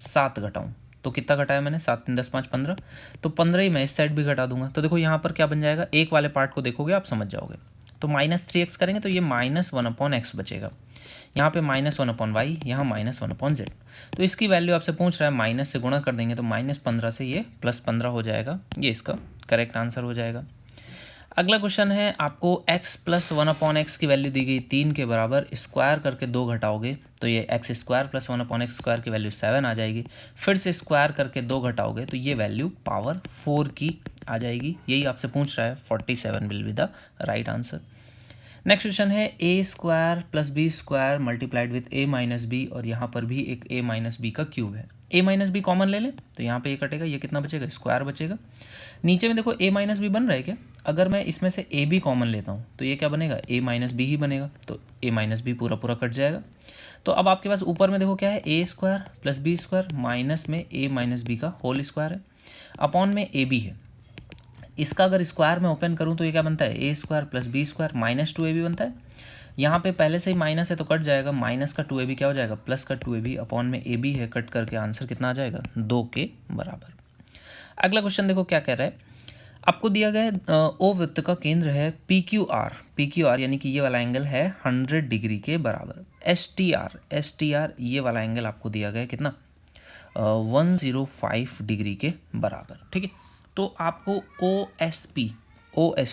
7 घटाऊँ, तो कितना घटाया मैंने 7 3 10 5 15, तो 15 ही मैं इस साइड भी घटा दूंगा। तो देखो यहाँ पर क्या बन जाएगा, एक वाले पार्ट को देखोगे आप समझ जाओगे। तो -3x करेंगे तो ये -1/x बचेगा, यहाँ पे -1/y, यहाँ -1/z। तो इसकी वैल्यू आपसे पूछ रहा है, माइनस से गुणा कर देंगे तो -15 से ये +15 हो जाएगा, ये इसका करेक्ट आंसर हो जाएगा। अगला क्वेश्चन है, आपको x + 1/x की वैल्यू दी गई 3 के बराबर, स्क्वायर करके 2 घटाओगे तो ये x² + 1/x² की वैल्यू 7 आ जाएगी, फिर से स्क्वायर करके 2 घटाओगे तो ये वैल्यू पावर 4 की आ जाएगी। यही आपसे पूछ रहा है, 47 will be the right answer. Next question है, a² + b² multiplied with a - b, और यहाँ पर भी एक a - b का क्यूब है। a - b कॉमन ले लें तो यहाँ पे ये कटेगा, ये कितना बचेगा स्क्वायर बचेगा। नीचे में देखो a - b बन रहा है क्या, अगर मैं इसमें से a b कॉमन लेता हूँ तो ये क्या बनेगा a - b ही बनेगा, तो a - b पूरा पूरा कट जाएगा। तो अब आपके पास ऊपर में देखो क्या है, a² + b² माइनस में a - b का होल स्क्वायर है, अपॉन में a b है। इसका अगर स्क्वायर में ओपन करूँ तो ये क्या बनता है a² + b² -2ab बनता है। यहाँ पे पहले से ही माइनस है तो कट जाएगा, माइनस का 2ab क्या हो जाएगा प्लस का 2ab, अपॉन में ab है, कट करके आंसर कितना आ जाएगा 2 के बराबर। अगला क्वेश्चन देखो क्या कह रहा है, आपको दिया गया है ओ वृत्त का केंद्र है PQR यानी कि ये वाला एंगल है 100 डिग्री के बराबर। STR ये वाला एंगल आपको दिया गया है कितना 105 डिग्री के बराबर। ठीक है, तो आपको ओ एस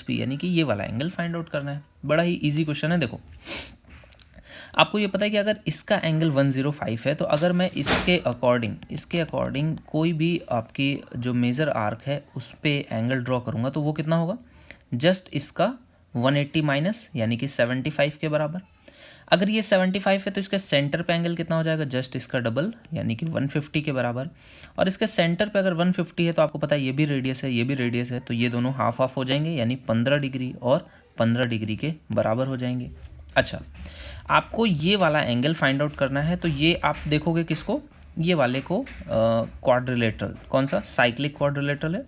पी यानी कि ये वाला एंगल फाइंड आउट करना है। बड़ा ही इजी क्वेश्चन है। देखो आपको ये पता है कि अगर इसका एंगल 105 है तो अगर मैं इसके अकॉर्डिंग कोई भी आपकी जो मेजर आर्क है उस पर एंगल ड्रॉ करूँगा तो वो कितना होगा, जस्ट इसका 180 माइनस यानी कि 75 के बराबर। अगर ये 75 है तो इसके सेंटर पे एंगल कितना हो जाएगा, जस्ट इसका डबल यानी कि 150 के बराबर। और इसके सेंटर पे अगर 150 है तो आपको पता है ये भी रेडियस है, ये भी रेडियस है, तो ये दोनों हाफ हाफ हो जाएंगे यानी 15 डिग्री और 15 डिग्री के बराबर हो जाएंगे। अच्छा, आपको ये वाला एंगल फाइंड आउट करना है तो ये आप देखोगे किसको, ये वाले को क्वाड्रिलेटरल, कौन सा, साइक्लिक क्वाड्रिलेटरल है।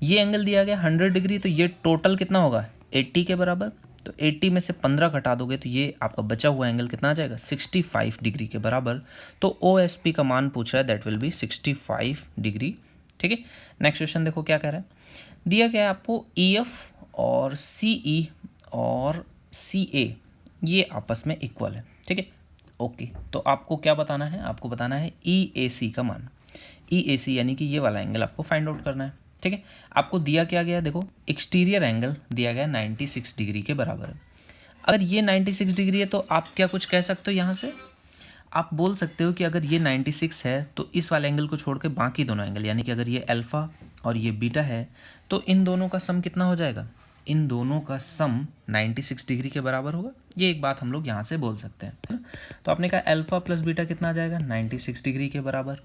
ये एंगल दिया गया 100 डिग्री, तो ये टोटल कितना होगा 80 के बराबर। तो 80 में से 15 घटा दोगे तो ये आपका बचा हुआ एंगल कितना आ जाएगा 65 डिग्री के बराबर। तो ओ एस पी का मान पूछ रहा है, दैट विल बी 65 डिग्री। ठीक है, नेक्स्ट क्वेश्चन देखो क्या कह रहा है। दिया गया है आपको ई एफ और सी ई और सी ए ये आपस में इक्वल है। ठीक है, ओके, तो आपको क्या बताना है, आपको बताना है ई ए सी का मान। ई ए सी यानी कि ये वाला एंगल आपको फाइंड आउट करना है। ठीक है, आपको दिया क्या गया, देखो एक्सटीरियर एंगल दिया गया 96 डिग्री के बराबर है। अगर ये 96 डिग्री है तो आप क्या कुछ कह सकते हो, यहाँ से आप बोल सकते हो कि अगर ये 96 है तो इस वाले एंगल को छोड़ के बाकी दोनों एंगल, यानी कि अगर ये अल्फ़ा और ये बीटा है तो इन दोनों का सम कितना हो जाएगा, इन दोनों का सम 96 डिग्री के बराबर होगा। ये एक बात हम लोग यहाँ से बोल सकते हैं, है ना। तो आपने कहा अल्फ़ा प्लस बीटा कितना आ जाएगा 96 डिग्री के बराबर।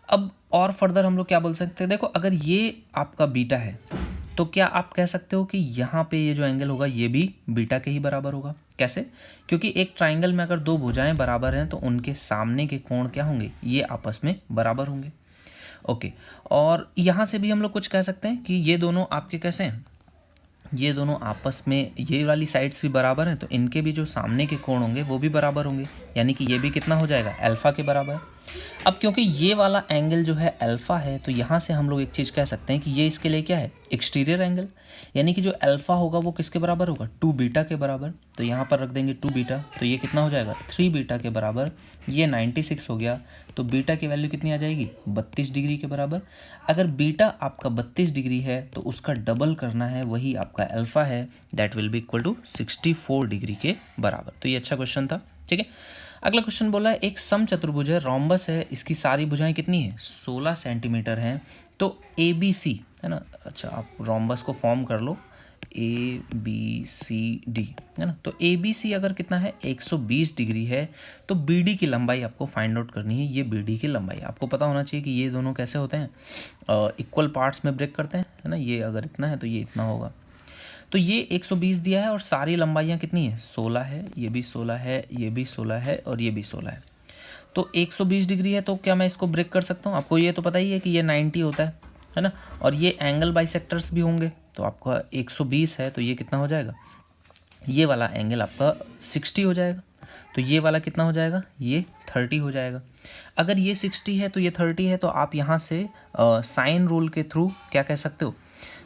अब और फर्दर हम लोग क्या बोल सकते हैं, देखो अगर ये आपका बीटा है तो क्या आप कह सकते हो कि यहाँ पे ये जो एंगल होगा ये भी बीटा के ही बराबर होगा। कैसे, क्योंकि एक ट्राइंगल में अगर दो भुजाएं बराबर हैं तो उनके सामने के कोण क्या होंगे, ये आपस में बराबर होंगे। ओके, और यहाँ से भी हम लोग कुछ कह सकते हैं कि ये दोनों आपके कैसे हैं, ये दोनों आपस में, ये वाली साइड्स भी बराबर हैं तो इनके भी जो सामने के कोण होंगे वो भी बराबर होंगे, यानी कि ये भी कितना हो जाएगा अल्फ़ा के बराबर। अब क्योंकि ये वाला एंगल जो है अल्फ़ा है तो यहाँ से हम लोग एक चीज़ कह सकते हैं कि ये इसके लिए क्या है, एक्सटीरियर एंगल, यानी कि जो अल्फ़ा होगा वो किसके बराबर होगा, 2 बीटा के बराबर। तो यहाँ पर रख देंगे 2 बीटा, तो ये कितना हो जाएगा 3 बीटा के बराबर। ये 96 हो गया तो बीटा की वैल्यू कितनी आ जाएगी 32 डिग्री के बराबर। अगर बीटा आपका 32 डिग्री है तो उसका डबल करना है, वही आपका अल्फ़ा है, that will be equal to 64 degree के बराबर। तो ये अच्छा क्वेश्चन था। ठीक है, अगला क्वेश्चन बोला है एक समचतुर्भुज है, रोम्बस है, इसकी सारी भुजाएं कितनी है 16 सेंटीमीटर हैं। तो ए बी सी है ना, अच्छा आप रोम्बस को फॉर्म कर लो, ए बी सी डी है ना। तो ए बी सी अगर कितना है 120 डिग्री है तो बी डी की लंबाई आपको फाइंड आउट करनी है। ये बी डी की लंबाई आपको पता होना चाहिए कि ये दोनों कैसे होते हैं, इक्वल पार्ट्स में ब्रेक करते हैं, है ना। ये अगर इतना है तो ये इतना होगा। तो ये 120 दिया है और सारी लंबाइयाँ कितनी है 16 है, ये भी 16 है, ये भी 16 है और ये भी 16 है। तो 120 डिग्री है तो क्या मैं इसको ब्रेक कर सकता हूँ, आपको ये तो पता ही है कि ये 90 होता है ना। और ये एंगल बाइसेक्टर्स भी होंगे, तो आपका 120 है तो ये कितना हो जाएगा, ये वाला एंगल आपका 60 हो जाएगा। तो ये वाला कितना हो जाएगा, ये 30 हो जाएगा। अगर ये 60 है तो ये 30 है तो आप यहाँ से साइन रूल के थ्रू क्या कह सकते हो,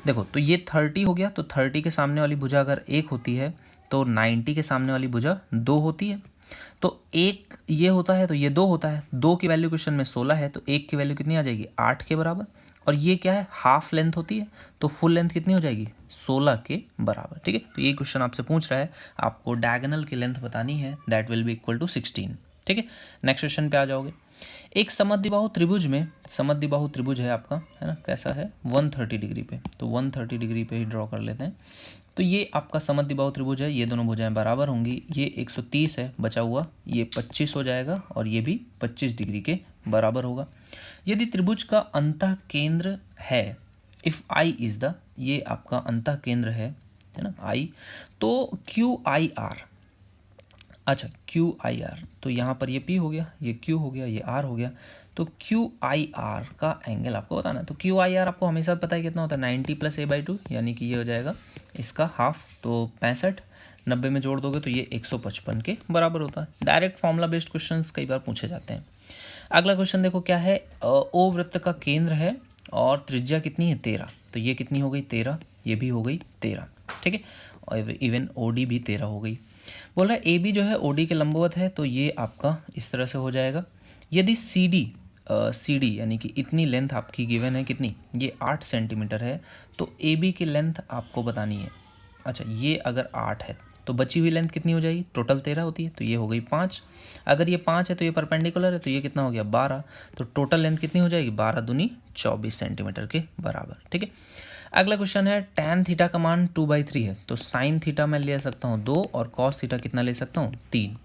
देखो तो ये 30 हो गया, तो 30 के सामने वाली भुजा अगर 1 होती है तो 90 के सामने वाली भुजा 2 होती है। तो 1 ये होता है तो ये 2 होता है, 2 की वैल्यू क्वेश्चन में 16 है तो 1 की वैल्यू कितनी आ जाएगी 8 के बराबर। और ये क्या है हाफ लेंथ होती है, तो फुल लेंथ कितनी हो जाएगी 16 के बराबर। ठीक है, तो ये क्वेश्चन आपसे पूछ रहा है, आपको डायगोनल की लेंथ बतानी है, that will be equal to 16। ठीक है, नेक्स्ट क्वेश्चन पे आ जाओगे। एक समद्विबाहु त्रिभुज में, समद्विबाहु त्रिभुज है आपका, है ना, कैसा है 130 डिग्री पे, तो 130 डिग्री पे ही ड्रॉ कर लेते हैं। तो ये आपका समद्विबाहु त्रिभुज है, ये दोनों भुजाएं बराबर होंगी, ये 130 है बचा हुआ, ये 25 हो जाएगा और ये भी 25 डिग्री के बराबर होगा। यदि त्रिभुज का अंतः केंद्र है, इफ़ आई इज़ द, ये आपका अंतः केंद्र है ना आई, तो क्यू आई आर, अच्छा क्यू आई आर, तो यहाँ पर ये पी हो गया, ये क्यू हो गया, ये आर हो गया, तो क्यू आई आर का एंगल आपको बताना है। तो क्यू आई आर आपको हमेशा पता है कितना होता है 90 + a/2, यानी कि ये हो जाएगा इसका हाफ, तो 65, 90 में जोड़ दोगे तो ये 155 के बराबर होता है। डायरेक्ट फॉर्मूला बेस्ड क्वेश्चन कई बार पूछे जाते हैं। अगला क्वेश्चन देखो क्या है, ओ वृत्त का केंद्र है और त्रिज्या कितनी है 13, तो ये कितनी हो गई 13, ये भी हो गई 13। ठीक है, और इवन ओ डी भी 13 हो गई। बोल रहा है ए बी जो है ओ डी के लंबवत है, तो ये आपका इस तरह से हो जाएगा। यदि सी डी सी डी यानी कि इतनी लेंथ आपकी गिवन है, कितनी, ये 8 सेंटीमीटर है, तो ए बी की लेंथ आपको बतानी है। अच्छा, ये अगर 8 है तो बची हुई लेंथ कितनी हो जाएगी, टोटल 13 होती है, तो ये हो गई 5। अगर ये 5 है तो ये परपेंडिकुलर है, तो ये कितना हो गया 12, तो टोटल लेंथ कितनी हो जाएगी 12 दूनी 24 सेंटीमीटर के बराबर। ठीक है, अगला क्वेश्चन है tan थीटा का मान 2/3 है, तो sin थीटा मैं ले सकता हूँ 2 और cos थीटा कितना ले सकता हूँ 3।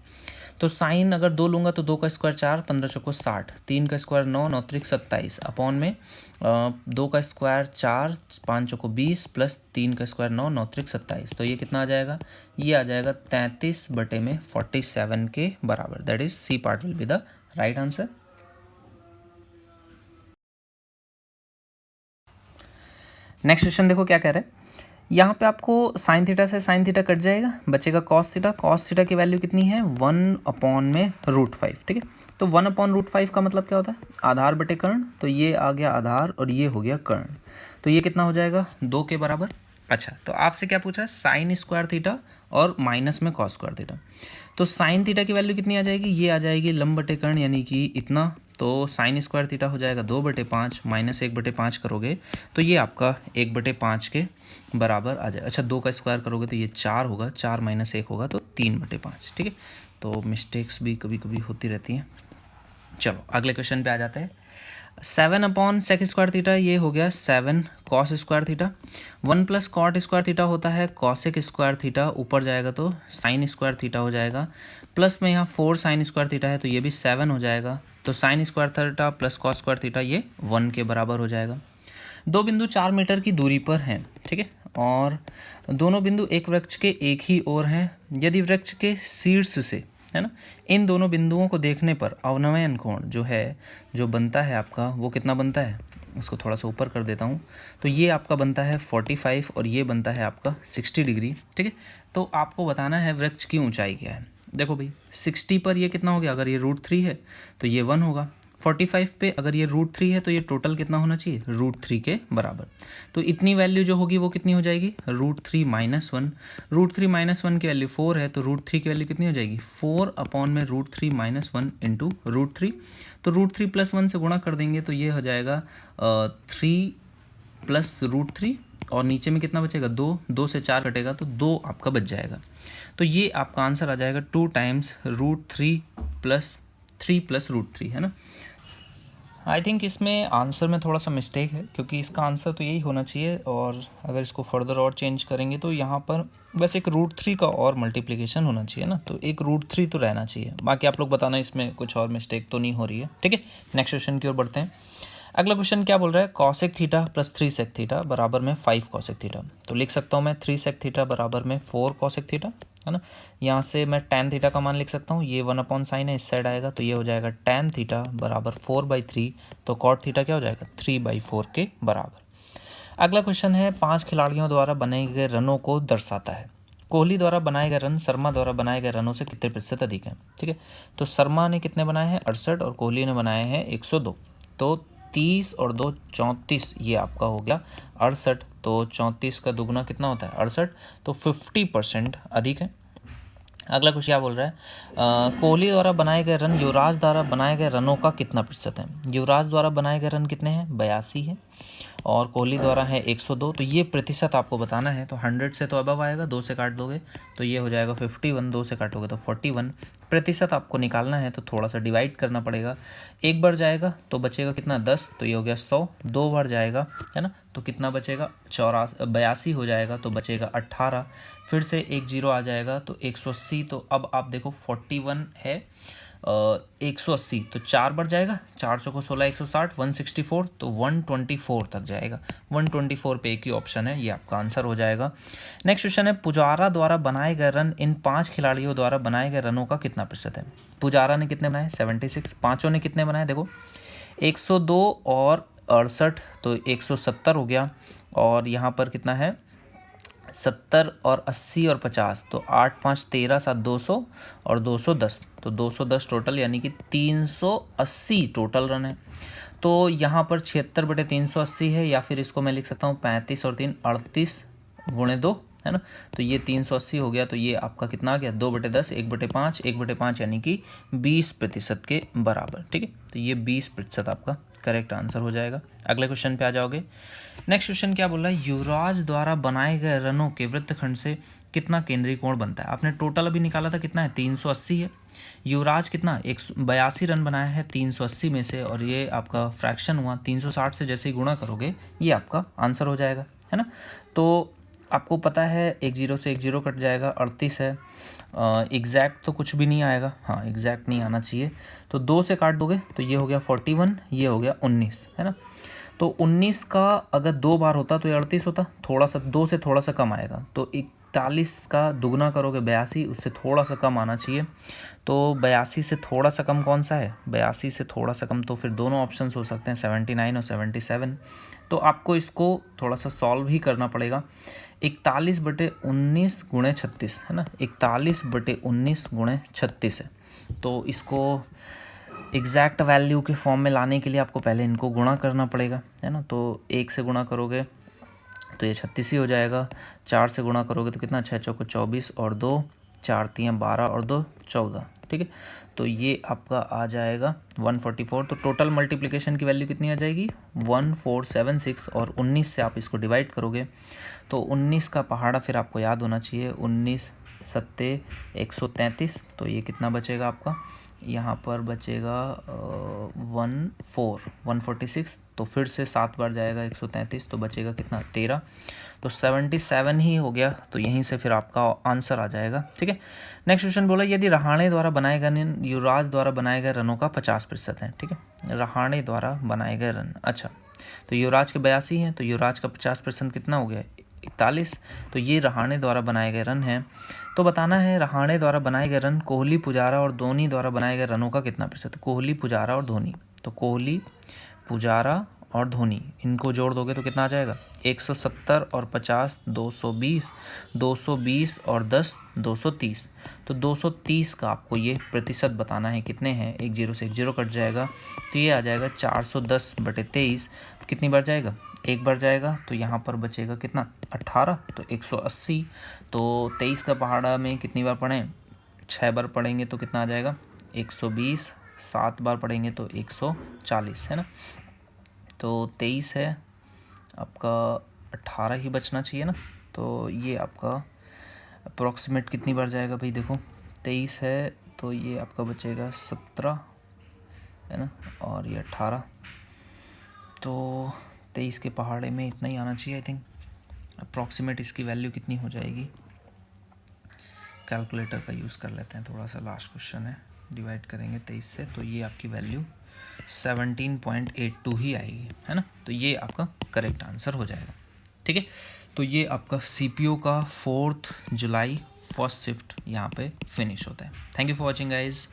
तो साइन अगर 2 लूँगा तो 2 का स्क्वायर 4, 15 चौको 60, 3 का स्क्वायर 9, 9 त्रिक 27 अपॉन में 2 का स्क्वायर 4, 5 चौको 20 प्लस 3 का स्क्वायर 9, 9 त्रिक 27, तो ये कितना आ जाएगा, ये आ जाएगा 33/47 के बराबर। That is C part will be the right answer. Next question देखो क्या कह रहा है, यहाँ पे आपको साइन थीटा से साइन थीटा कट जाएगा, बचेगा कॉस थीटा। कॉस थीटा की वैल्यू कितनी है 1/√5। ठीक है, तो 1/√5 का मतलब क्या होता है, आधार बटे कर्ण, तो ये आ गया आधार और ये हो गया कर्ण, तो ये कितना हो जाएगा 2 के बराबर। अच्छा, तो आपसे क्या पूछा, साइन स्क्वायर थीटा और माइनस में कॉस स्क्वायर थीटा। तो साइन थीटा की वैल्यू कितनी आ जाएगी, ये आ जाएगी लंब बटे कर्ण यानी कि इतना, तो साइन स्क्वायर थीटा हो जाएगा 2/5 माइनस 1/5 करोगे तो ये आपका 1/5 के बराबर आ जाएगा। अच्छा, 2 का स्क्वायर करोगे तो ये 4 होगा, 4 माइनस 1 होगा तो 3/5। ठीक है, तो मिस्टेक्स भी कभी कभी होती रहती हैं। चलो अगले क्वेश्चन पे आ जाते हैं। 7/sec स्क्वायर थीटा, ये हो गया 7 cos square theta. 1 plus cot square theta होता है कॉसेक स्क्वायर थीटा, ऊपर जाएगा तो साइन स्क्वायर थीटा हो जाएगा, प्लस में यहाँ 4 साइन स्क्वायर थीटा है तो ये भी 7 हो जाएगा, तो sine square theta plus cos square theta ये 1 के बराबर हो जाएगा। दो बिंदु 4 मीटर की दूरी पर हैं, ठीक है, और दोनों बिंदु एक वृक्ष के एक ही ओर हैं। यदि वृक्ष के शीर्ष से, है ना, इन दोनों बिंदुओं को देखने पर अवनयन कोण जो है, जो बनता है आपका, वो कितना बनता है, उसको थोड़ा सा ऊपर कर देता हूँ, तो ये आपका बनता है 45 और ये बनता है आपका 60 डिग्री। ठीक है, तो आपको बताना है वृक्ष की ऊंचाई क्या है। देखो भाई 60 पर ये कितना हो गया, अगर ये √3 है तो ये 1 होगा, 45 पे अगर ये √3 है तो ये टोटल कितना होना चाहिए, √3 के बराबर। तो इतनी वैल्यू जो होगी वो कितनी हो जाएगी, √3 - 1। √3 - 1 की वैल्यू 4 है, तो √3 की वैल्यू कितनी हो जाएगी 4 अपॉन में √3 - 1 इंटू √3। तो √3 + 1 से गुणा कर देंगे तो ये हो जाएगा 3 + √3 और नीचे में कितना बचेगा 2, 2 से 4 कटेगा तो 2 आपका बच जाएगा। तो ये आपका आंसर आ जाएगा 2 टाइम्स √3 + 3 + √3, है ना। आई थिंक इसमें आंसर में थोड़ा सा मिस्टेक है, क्योंकि इसका आंसर तो यही होना चाहिए, और अगर इसको फर्दर और चेंज करेंगे तो यहाँ पर बस एक √3 का और मल्टीप्लिकेशन होना चाहिए ना, तो एक √3 तो रहना चाहिए। बाकी आप लोग बताना इसमें कुछ और मिस्टेक तो नहीं हो रही है। ठीक है, नेक्स्ट क्वेश्चन की ओर बढ़ते हैं। अगला क्वेश्चन क्या बोल रहा है, कॉसेक थीटा + 3 सेक थीटा बराबर में 5 कॉसेक थीटा। तो लिख सकता हूँ मैं 3 सेक थीटा बराबर में 4 कॉसेक थीटा, है ना। यहाँ से मैं tan थीटा का मान लिख सकता हूँ, ये 1/sin है, इस साइड आएगा तो ये हो जाएगा tan थीटा बराबर 4/3, तो cot थीटा क्या हो जाएगा 3/4 के बराबर। अगला क्वेश्चन है 5 खिलाड़ियों द्वारा बनाए गए रनों को दर्शाता है। कोहली द्वारा बनाए गए रन शर्मा द्वारा बनाए गए रनों से कितने प्रतिशत अधिक हैं। ठीक है, तो शर्मा ने कितने बनाए हैं 68 और कोहली ने बनाए हैं 102, तो 30 और 2 34, ये आपका हो गया 68, तो 34 का दुगना कितना होता है 68, तो 50% अधिक है। अगला क्वेश्चन क्या बोल रहा है, कोहली द्वारा बनाए गए रन युवराज द्वारा बनाए गए रनों का कितना प्रतिशत है। युवराज द्वारा बनाए गए रन कितने हैं 82 है, और कोहली द्वारा है 102, तो ये प्रतिशत आपको बताना है। तो 100 से तो अबव आएगा, 2 से काट दोगे तो ये हो जाएगा 51, 2 से काटोगे तो 41। प्रतिशत आपको निकालना है तो थोड़ा सा डिवाइड करना पड़ेगा। एक बार जाएगा तो बचेगा कितना 10, तो ये हो गया 100। 2 बार जाएगा, है ना, तो कितना बचेगा 82 हो जाएगा, तो बचेगा 18। फिर से एक 0 आ जाएगा तो 180, तो अब आप देखो 41 है 180, तो 4 बार जाएगा, 4 चौको 16, 160, 164, तो 124 तक जाएगा। 124 पे एक ही ऑप्शन है, ये आपका आंसर हो जाएगा। नेक्स्ट क्वेश्चन है, पुजारा द्वारा बनाए गए रन इन 5 खिलाड़ियों द्वारा बनाए गए रनों का कितना प्रतिशत है। पुजारा ने कितने बनाए 76, पाँचों ने कितने बनाए देखो 102 और 68, तो 170 हो गया, और यहाँ पर कितना है 70 और 80 और 50, तो 8 5 13 7 200 और 210, तो 210 टोटल, यानी कि 380 टोटल रन है। तो यहाँ पर 76/380 है, या फिर इसको मैं लिख सकता हूँ 35 और 3 38 × 2, है ना। तो ये 380 हो गया, तो ये आपका कितना आ गया 2/10, 1/5, 1/5 यानी कि 20% के बराबर। ठीक है, तो ये 20% आपका करेक्ट आंसर हो जाएगा। अगले क्वेश्चन पे आ जाओगे। नेक्स्ट क्वेश्चन क्या बोल रहा है, युवराज द्वारा बनाए गए रनों के वृत्तखंड से कितना केंद्रीय कोण बनता है। आपने टोटल अभी निकाला था, कितना है 380 है। युवराज कितना 182 रन बनाया है 380 में से, और ये आपका फ्रैक्शन हुआ 360 से जैसे ही गुणा करोगे ये आपका आंसर हो जाएगा, है ना। तो आपको पता है 10 से 10 कट जाएगा, 38 है। एग्जैक्ट तो कुछ भी नहीं आएगा, हाँ एग्जैक्ट नहीं आना चाहिए। तो 2 से काट दोगे तो ये हो गया 41, ये हो गया 19, है ना। तो 19 का अगर 2 बार होता तो ये 38 होता, थोड़ा सा 2 से थोड़ा सा कम आएगा। तो 41 का दुगना करोगे 82, उससे थोड़ा सा कम आना चाहिए। तो 82 से थोड़ा सा कम कौन सा है, 82 से थोड़ा सा कम तो फिर दोनों ऑप्शंस हो सकते हैं 79 और 77। तो आपको इसको थोड़ा सा सॉल्व ही करना पड़ेगा। 41/19 × 36 है ना, 41/19 × 36 है। तो इसको एग्जैक्ट वैल्यू के फॉर्म में लाने के लिए आपको पहले इनको गुणा करना पड़ेगा, है ना। तो 1 से गुणा करोगे तो ये 36 ही हो जाएगा। 4 से गुणा करोगे तो कितना, 6 चौको 24 और 2 4 3 12 और 2 14। ठीक है, तो ये आपका आ जाएगा 144। तो टोटल मल्टीप्लिकेशन की वैल्यू कितनी आ जाएगी 1476, और 19 से आप इसको डिवाइड करोगे तो 19 का पहाड़ा फिर आपको याद होना चाहिए, 19 सत्ते 133। तो ये कितना बचेगा आपका, यहाँ पर बचेगा 146। तो फिर से 7 बार जाएगा 133, तो बचेगा कितना 13। तो 77 ही हो गया, तो यहीं से फिर आपका आंसर आ जाएगा। ठीक है, नेक्स्ट क्वेश्चन बोला, यदि रहाणे द्वारा बनाए गए युवराज द्वारा बनाए गए रनों का 50% है। ठीक है, रहाणे द्वारा बनाए गए रन, अच्छा तो युवराज के 82 हैं, तो युवराज का 50% कितना हो गया 41। तो ये रहाणे द्वारा बनाए गए रन हैं। तो बताना है रहाणे द्वारा बनाए गए रन कोहली, पुजारा और धोनी द्वारा बनाए गए रनों का कितना प्रतिशत। कोहली, पुजारा और धोनी, तो कोहली, पुजारा और धोनी इनको जोड़ दोगे तो कितना आ जाएगा 170 और 50 220, 220 और 10 230। तो 230 का आपको ये प्रतिशत बताना है कितने हैं, 10 से 10 कट जाएगा तो ये आ जाएगा 410/23। कितनी बार जाएगा, एक बार जाएगा, तो यहाँ पर बचेगा कितना 18, तो 180। तो 23 का पहाड़ा में कितनी बार पढ़ें, 6 बार पढ़ेंगे तो कितना आ जाएगा 120, 7 बार पढ़ेंगे तो 140, है ना। तो 23 है आपका, 18 ही बचना चाहिए ना। तो ये आपका अप्रॉक्सीमेट कितनी बार जाएगा भाई, देखो 23 है तो ये आपका बचेगा 17, है ना, और ये 18। तो 23 के पहाड़े में इतना ही आना चाहिए आई थिंक। अप्रॉक्सीमेट इसकी वैल्यू कितनी हो जाएगी, कैलकुलेटर का यूज़ कर लेते हैं थोड़ा सा, लास्ट क्वेश्चन है, डिवाइड करेंगे 23 से तो ये आपकी वैल्यू 17.82 ही आएगी, है ना। तो ये आपका करेक्ट आंसर हो जाएगा। ठीक है, तो ये आपका CPO का 4 जुलाई फर्स्ट शिफ्ट यहाँ पे फिनिश होता है। Thank you for watching guys.